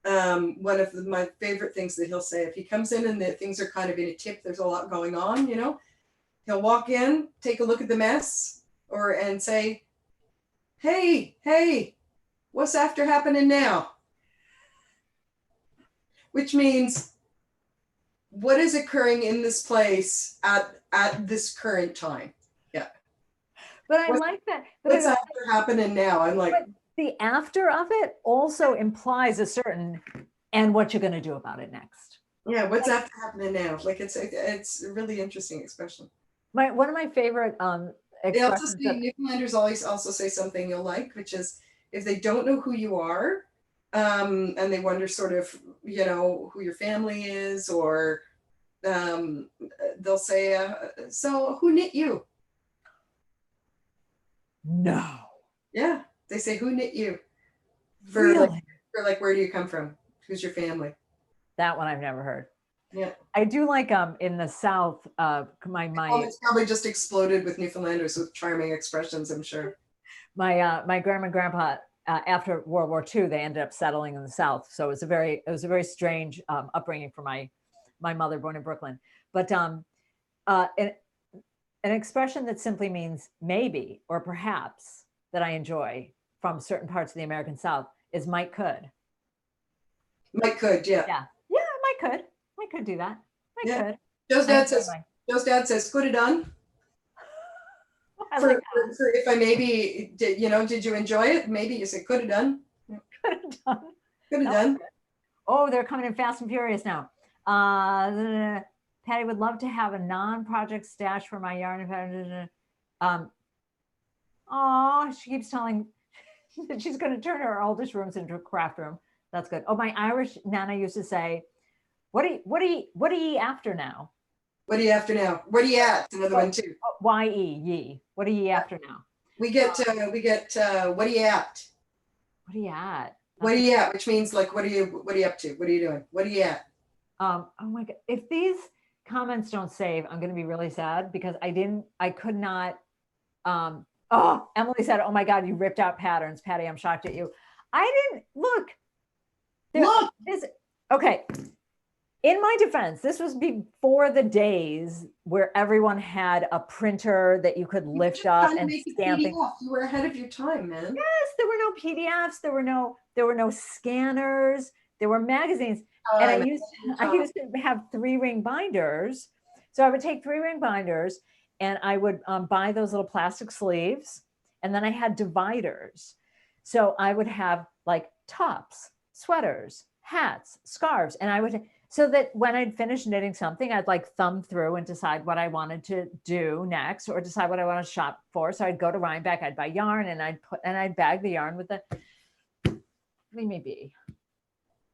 and one of my favorite things that he'll say if he comes in and things are kind of in a tip, there's a lot going on, he'll walk in, take a look at the mess, and say, hey, what's after happening now? Which means, what is occurring in this place at this current time? Yeah. But I like that. What's after happening now? I'm like, but the after of it also implies a certain, and what you're going to do about it next. Yeah, what's after happening now? Like it's a really interesting expression. One of my favorite expressions. Newfoundlanders always also say something you'll like, which is if they don't know who you are, and they wonder sort of, who your family is, or they'll say, so who knit you? No. Yeah, they say, who knit you? Really? Where do you come from? Who's your family? That one I've never heard. Yeah. I do like in the South, it's probably just exploded with Newfoundlanders with charming expressions, I'm sure. My grandma and grandpa, after World War II, they ended up settling in the South. So it was a very strange upbringing for my mother, born in Brooklyn. But an expression that simply means maybe or perhaps that I enjoy from certain parts of the American South is might could. Might could, yeah. Yeah, might could. could do that. I Yeah. could. Joe's I dad could says, anyway. Joe's dad says, could have done. I For, like for if I maybe did, did you enjoy it? Maybe you said could have done. could have done. Could have That was done. good. Oh, they're coming in fast and furious now. Patty would love to have a non-project stash for my yarn. Oh, she keeps telling that she's going to turn her oldest rooms into a craft room. That's good. Oh, my Irish Nana used to say, what are ye after now? What are you after now? What are you at? Another one too. Ye. What are ye after now? We get what are you at? What are you at? What are you at? Which means like what are you up to? What are you doing? What are you at? Oh my God. If these comments don't save, I'm going to be really sad because I could not. Emily said, oh my God, you ripped out patterns. Patty, I'm shocked at you. I didn't look. Look. Okay. In my defense, this was before the days where everyone had a printer that you could lift up and stamp. You were ahead of your time, man. Yes, there were no PDFs, there were no scanners, there were magazines. And I used to have 3-ring binders. So I would take 3-ring binders and I would buy those little plastic sleeves. And then I had dividers. So I would have like tops, sweaters, hats, scarves, and I would, so that when I'd finish knitting something, I'd like thumb through and decide what I wanted to do next or decide what I want to shop for. So I'd go to Rhinebeck, I'd buy yarn and I'd bag the yarn with the, leave me be.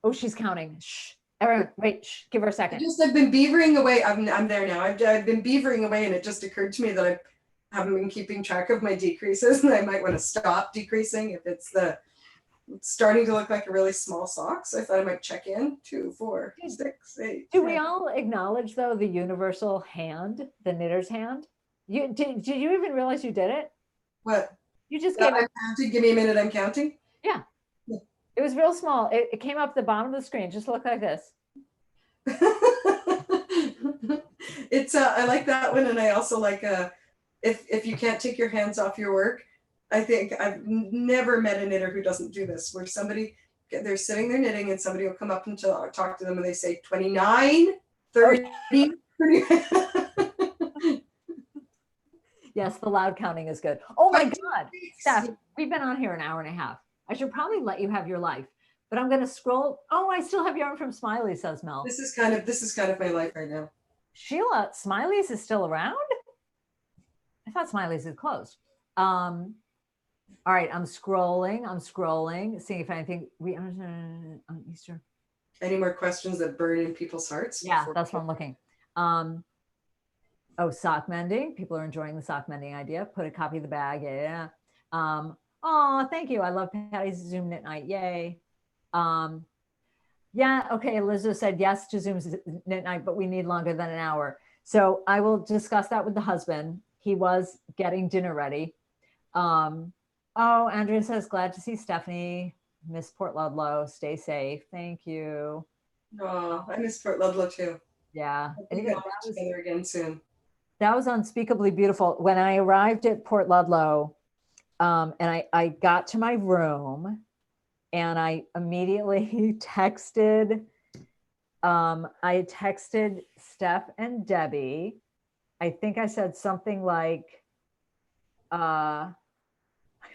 Oh, she's counting. Shh. Everyone, wait, shh, give her a second. I've been beavering away. I'm there now. I've been beavering away and it just occurred to me that I haven't been keeping track of my decreases and I might want to stop decreasing if it's starting to look like a really small sock. So I thought I might check in. 2, 4, 6, 8. Do we all acknowledge though the universal hand, the knitter's hand? Did you even realize you did it? What? You just gave I'm counting. Give me a minute. I'm counting. Yeah. It was real small. It came up the bottom of the screen, just look like this. It's I like that one, and I also like if you can't take your hands off your work. I think I've never met a knitter who doesn't do this, where they're sitting there knitting and somebody will come up and talk to them and they say 29, 30, 30. Yes, the loud counting is good. Oh my God, Steph, we've been on here an hour and a half. I should probably let you have your life, but I'm going to scroll. Oh, I still have yarn from Smiley, says Mel. This is kind of my life right now. Sheila, Smiley's is still around? I thought Smiley's is closed. All right, I'm scrolling, seeing if anything on Easter. Any more questions that burn in people's hearts? Yeah, that's what I'm looking. Oh, sock mending. People are enjoying the sock mending idea. Put a copy of the bag. Yeah. Oh, thank you. I love Patty's Zoom knit night. Yay. Yeah. Okay. Elizabeth said yes to Zoom knit night, but we need longer than an hour. So I will discuss that with the husband. He was getting dinner ready. Oh, Andrea says, glad to see Stephanie. Miss Port Ludlow. Stay safe. Thank you. Oh, I miss Port Ludlow too. Yeah. And we'll get together again soon. That was unspeakably beautiful. When I arrived at Port Ludlow, and I got to my room and I immediately texted, I texted Steph and Debbie. I think I said something like, I'm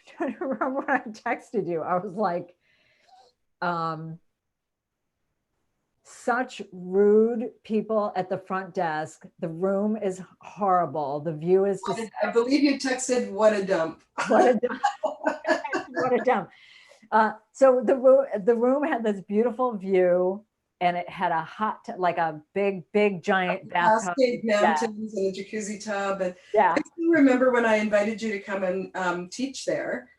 trying to remember what I texted you. I was like, such rude people at the front desk. The room is horrible. The view is just. I believe you texted, what a dump. What a dump. What a dump. So the room had this beautiful view and it had a like a big giant bathtub. Cascade mountains and a jacuzzi tub. And yeah. I still remember when I invited you to come and teach there.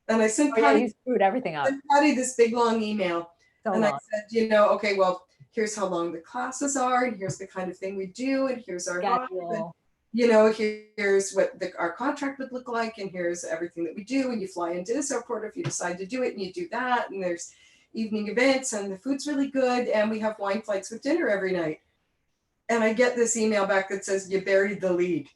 And I sent Patty, you screwed everything up. Patty this big long email. So and long. I said, okay, well, here's how long the classes are, and here's the kind of thing we do, and here's our schedule. Here's what our contract would look like, and here's everything that we do. And you fly into this airport if you decide to do it, and you do that. And there's evening events, and the food's really good, and we have wine flights with dinner every night. And I get this email back that says, you buried the lead.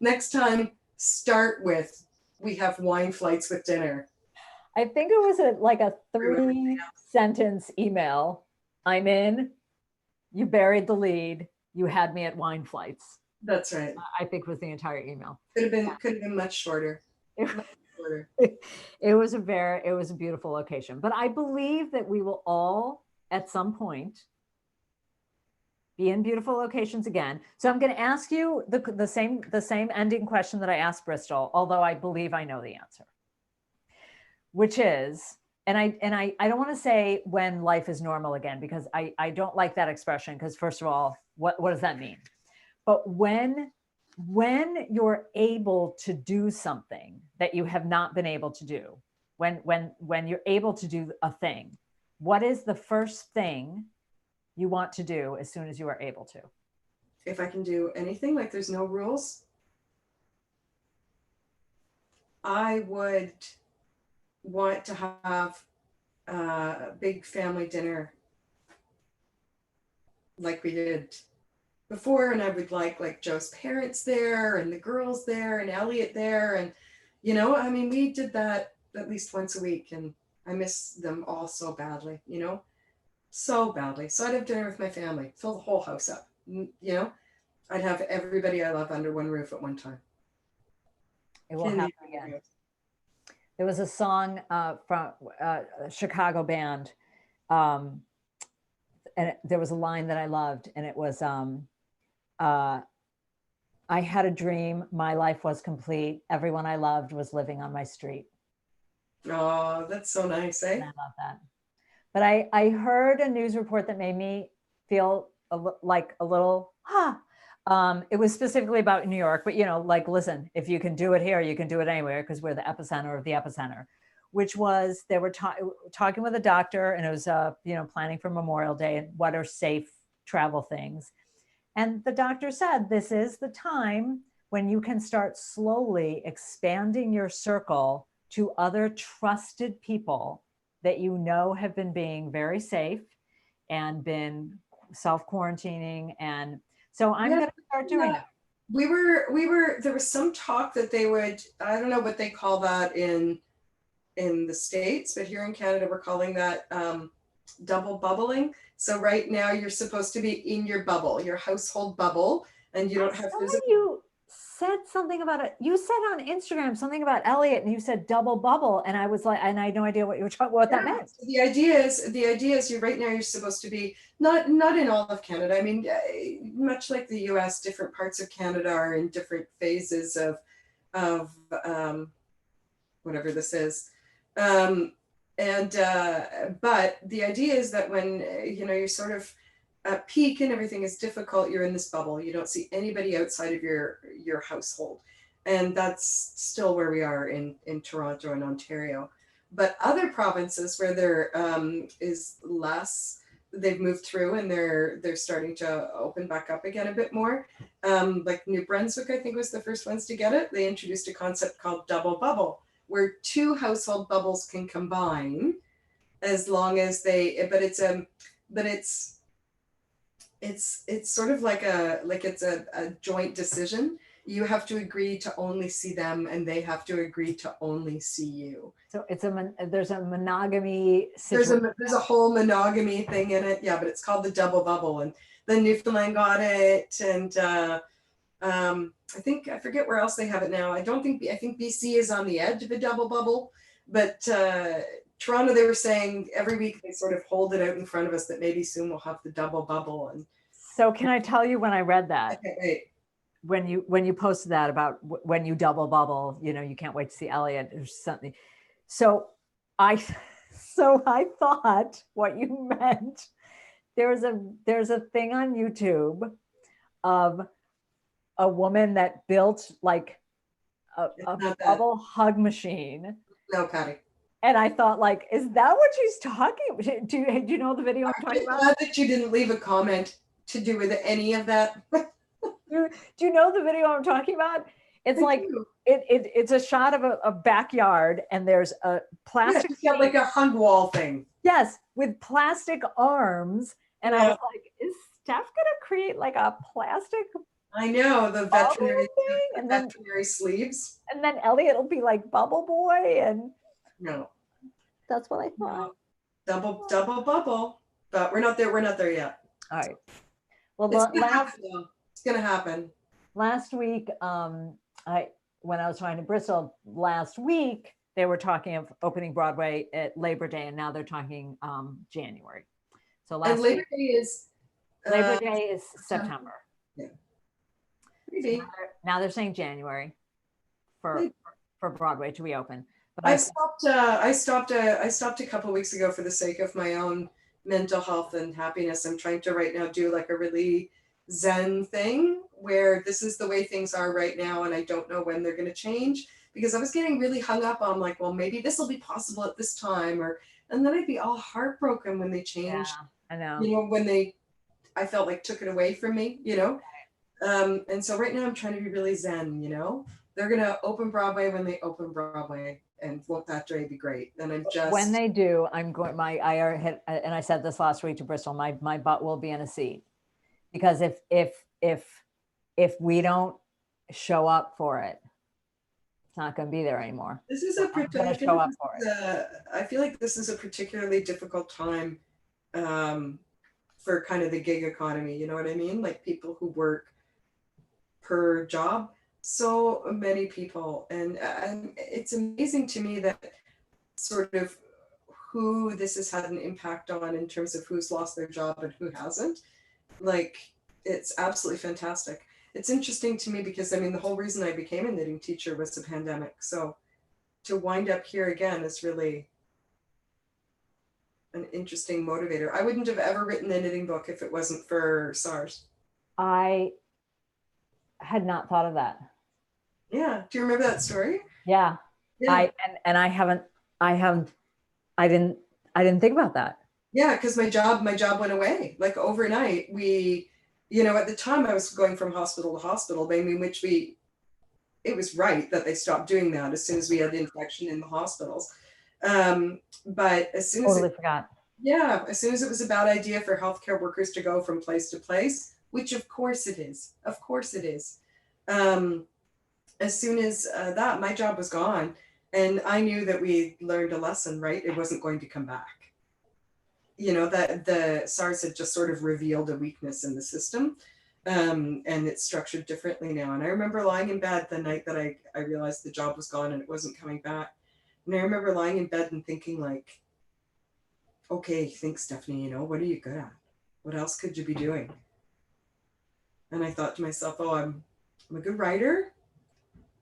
Next time, start with, we have wine flights with dinner. I think it was like a 3-sentence email. I'm in, You buried the lead. You had me at wine flights. That's right. I think was the entire email. Could have been much shorter. It, Much shorter. it was a beautiful location. But I believe that we will all at some point be in beautiful locations again. So I'm going to ask you the same ending question that I asked Bristol, although I believe I know the answer, which is, and I don't want to say when life is normal again, because I don't like that expression, because first of all, what does that mean? But when you're able to do something that you have not been able to do, when you're able to do a thing, what is the first thing you want to do as soon as you are able to? If I can do anything, like there's no rules, I would want to have a big family dinner like we did before, and I would like Joe's parents there and the girls there and Elliot there, and I mean, we did that at least once a week, and I miss them all so badly, so badly. So I'd have dinner with my family, fill the whole house up, I'd have everybody I love under one roof at one time. It will happen again. There was a song from a Chicago band, and there was a line that I loved, and it was, I had a dream, my life was complete, everyone I loved was living on my street. Oh, that's so nice, eh? And I love that. But I heard a news report that made me feel like a little, it was specifically about New York, but like, listen, if you can do it here, you can do it anywhere, because we're the epicenter of the epicenter, which was, they were talking with a doctor, and it was, planning for Memorial Day and what are safe travel things. And the doctor said, this is the time when you can start slowly expanding your circle to other trusted people that have been being very safe and been self-quarantining. And so I'm going to start doing that. There was some talk that they would, I don't know what they call that in the States, but here in Canada, we're calling that double bubbling. So right now you're supposed to be in your bubble, your household bubble, and you don't have physical. You said something about it. You said on Instagram something about Elliot, and you said double bubble, and I was like, and I had no idea what you were talking, what that meant. The idea is you right now you're supposed to be not in all of Canada. I mean, much like the U.S., different parts of Canada are in different phases of whatever this is. But the idea is that when you're sort of at peak and everything is difficult, you're in this bubble. You don't see anybody outside of your household, and that's still where we are in Toronto and Ontario. But other provinces where there is less, they've moved through and they're starting to open back up again a bit more. Like New Brunswick, I think, was the first ones to get it. They introduced a concept called double bubble, where two household bubbles can combine as long as it's sort of like it's a joint decision. You have to agree to only see them, and they have to agree to only see you. So there's a monogamy situation. There's a whole monogamy thing in it. Yeah, but it's called the double bubble, and then Newfoundland got it, and I forget where else they have it now. I think BC is on the edge of a double bubble, but Toronto, they were saying every week they sort of hold it out in front of us that maybe soon we'll have the double bubble. And so can I tell you when I read that? Okay, wait. When you posted that about when you double bubble, you can't wait to see Elliot or something. So I thought what you meant, there's a thing on YouTube of a woman that built like a bubble hug machine. No, Patty. And I thought, like, is that what she's talking about? Do you know the video I'm talking about? I'm glad that you didn't leave a comment to do with any of that. Do you know the video I'm talking about? It's like it's a shot of a backyard, and there's a plastic. Yeah, it's got like a hug wall thing. Yes, with plastic arms, and I was like, is Steph gonna create like a plastic? I know, the veterinary thing, and then veterinary sleeves. And then Elliot will be like Bubble Boy, and no, that's what I thought. No. Double bubble, but we're not there. We're not there yet. All right. Well, It's gonna happen though. It's gonna happen. last week, when I was trying to Bristol last week, they were talking of opening Broadway at Labor Day, and now they're talking January. So And last Labor week, Day is Labor Day is September. Yeah. So Maybe. now they're saying January for Broadway to reopen. But I stopped a couple of weeks ago for the sake of my own mental health and happiness. I'm trying to right now do like a really Zen thing where this is the way things are right now, and I don't know when they're going to change, because I was getting really hung up on like, well, maybe this will be possible at this time, and then I'd be all heartbroken when they changed. I know. You know, when I felt like took it away from me, you know. And so right now I'm trying to be really Zen, you know. They're gonna open Broadway when they open Broadway, and won't that day be great? And I'm just When they do, I'm going. And I said this last week to Bristol. My butt will be in a seat, because if we don't show up for it, it's not going to be there anymore. This is a I feel like this is a particularly difficult time for kind of the gig economy. You know what I mean? Like people who work per job. So many people, and it's amazing to me that sort of who this has had an impact on in terms of who's lost their job and who hasn't. Like, it's absolutely fantastic. It's interesting to me because I mean the whole reason I became a knitting teacher was the pandemic. So to wind up here again is really an interesting motivator. I wouldn't have ever written a knitting book if it wasn't for SARS. I had not thought of that. Yeah. Do you remember that story? Yeah. I didn't think about that. Yeah, because my job went away like overnight. We, you know, at the time I was going from hospital to hospital, it was right that they stopped doing that as soon as we had infection in the hospitals. But as soon as forgot. Yeah, as soon as it was a bad idea for healthcare workers to go from place to place, which of course it is. Of course it is. As soon as that, my job was gone. And I knew that we learned a lesson, right? It wasn't going to come back. You know, that the SARS had just sort of revealed a weakness in the system. And it's structured differently now. And I remember lying in bed the night that I realized the job was gone and it wasn't coming back. And I remember lying in bed and thinking like, okay, think Stephanie, you know, what are you good at? What else could you be doing? And I thought to myself, oh, I'm a good writer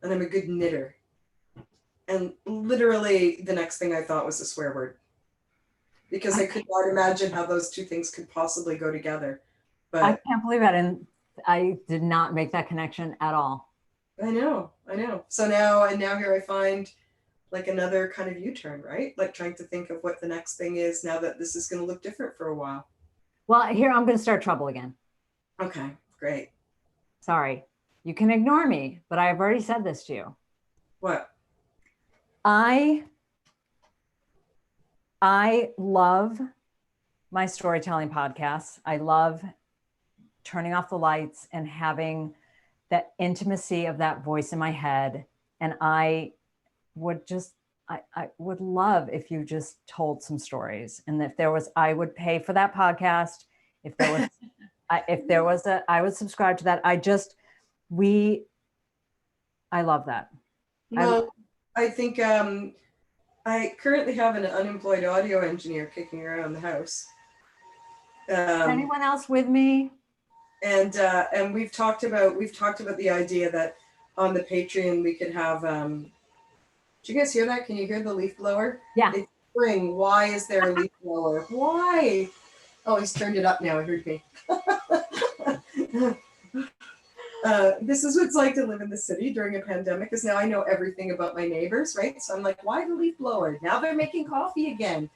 and I'm a good knitter. And literally the next thing I thought was a swear word, because I could not imagine how those two things could possibly go together. But I can't believe that. And I did not make that connection at all. I know. So now here I find like another kind of U-turn, right? Like trying to think of what the next thing is now that this is going to look different for a while. Well, here I'm going to start trouble again. Okay, great. Sorry. You can ignore me, but I've already said this to you. What? I love my storytelling podcasts. I love turning off the lights and having that intimacy of that voice in my head. And I would love if you just told some stories. And if there was, I would pay for that podcast. If there was, I would subscribe to that. I love that. Well, I think I currently have an unemployed audio engineer kicking around the house. Anyone else with me? And we've talked about the idea that on the Patreon we could have. Do you guys hear that? Can you hear the leaf blower? Yeah. It's spring. Why is there a leaf blower? Why? Oh, he's turned it up now. It heard me. This is what it's like to live in the city during a pandemic, because now I know everything about my neighbors, right? So I'm like, why the leaf blower? Now they're making coffee again.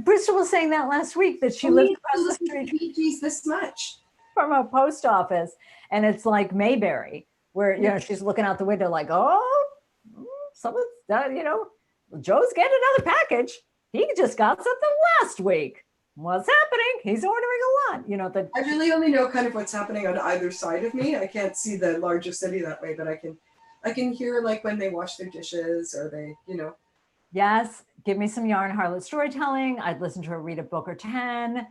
Bristol was saying that last week, that she lived across the street this much from a post office, and it's like Mayberry, where you know she's looking out the window like, oh, someone's you know, Joe's getting another package. He just got something last week. What's happening? He's ordering a lot. You know, I really only know kind of what's happening on either side of me. I can't see the larger city that way, but I can hear like when they wash their dishes or they, you know. Yes, give me some yarn, HARLOT storytelling. I'd listen to her read a book or 10.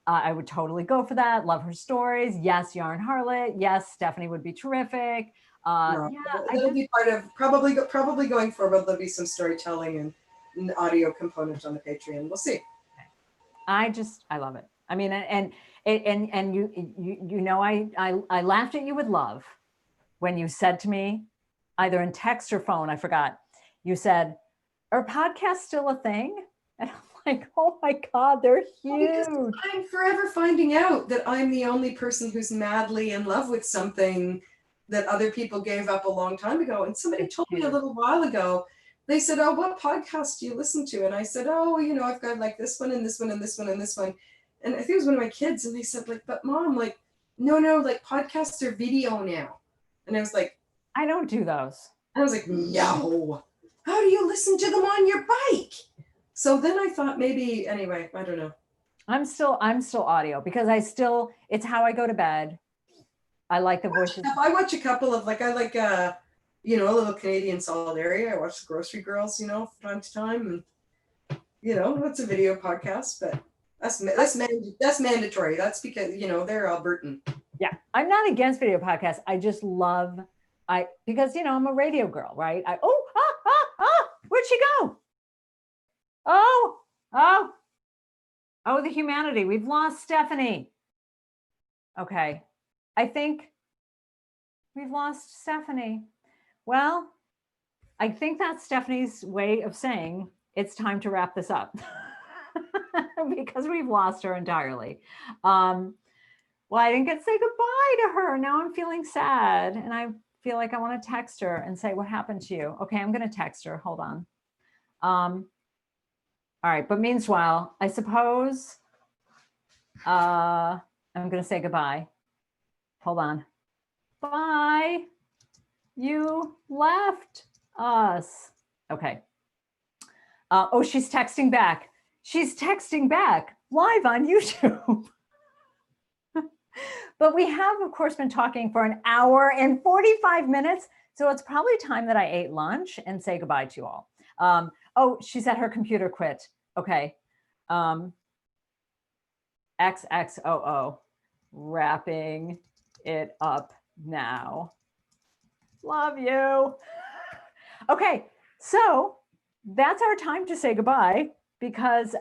I would totally go for that. Love her stories. Yes, Yarn Harlot. Yes, Stephanie would be terrific. No, Yeah, that'll be part of probably going forward. There'll be some storytelling and an audio component on the Patreon. We'll see. I love it. I mean, and you know, I laughed at you with love when you said to me, either in text or phone, I forgot. You said, "Are podcasts still a thing?" And I'm like, "Oh my God, they're huge." Well, I'm forever finding out that I'm the only person who's madly in love with something that other people gave up a long time ago. And somebody told me a little while ago, they said, "Oh, what podcast do you listen to?" And I said, "Oh, you know, I've got like this one and this one and this one and this one." And I think it was one of my kids. And they said, like, "But Mom, like, no, like podcasts are video now." And I was like, I don't do those. I was like, "No, how do you listen to them on your bike?" So then I thought maybe, anyway, I don't know. I'm still audio because it's how I go to bed. I like the voices. I watch a couple of I like you know, a little Canadian Solidarity. I watch the Grocery Girls, you know, from time to time, and you know, it's a video podcast, but that's mandatory. That's because, you know, they're Albertan. Yeah, I'm not against video podcasts. I just love because, you know, I'm a radio girl, right? Where'd she go? Oh, the humanity. We've lost Stephanie. Okay. I think we've lost Stephanie. Well, I think that's Stephanie's way of saying it's time to wrap this up because we've lost her entirely. Well, I didn't get to say goodbye to her. Now I'm feeling sad and I feel like I want to text her and say, "What happened to you?" Okay, I'm going to text her. Hold on. All right, but meanwhile, I suppose I'm going to say goodbye. Hold on. Bye. You left us. Okay. Oh, she's texting back. She's texting back live on YouTube. But we have, of course, been talking for an hour and 45 minutes. So it's probably time that I ate lunch and say goodbye to you all. Oh, she said her computer quit. Okay. XXOO. Wrapping it up now. Love you. Okay, so that's our time to say goodbye because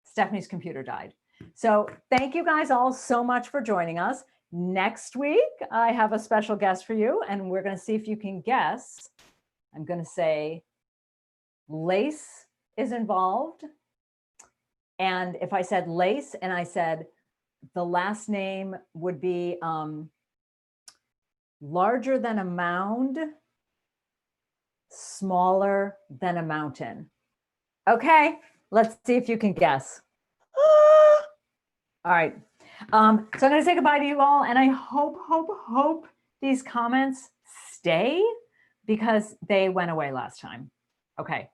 Stephanie's computer died. So thank you guys all so much for joining us. Next week, I have a special guest for you, and we're going to see if you can guess. I'm going to say lace is involved. And if I said lace and I said the last name would be larger than a mound, smaller than a mountain. Okay, let's see if you can guess. All right, so I'm gonna say goodbye to you all, and I hope these comments stay because they went away last time. Okay.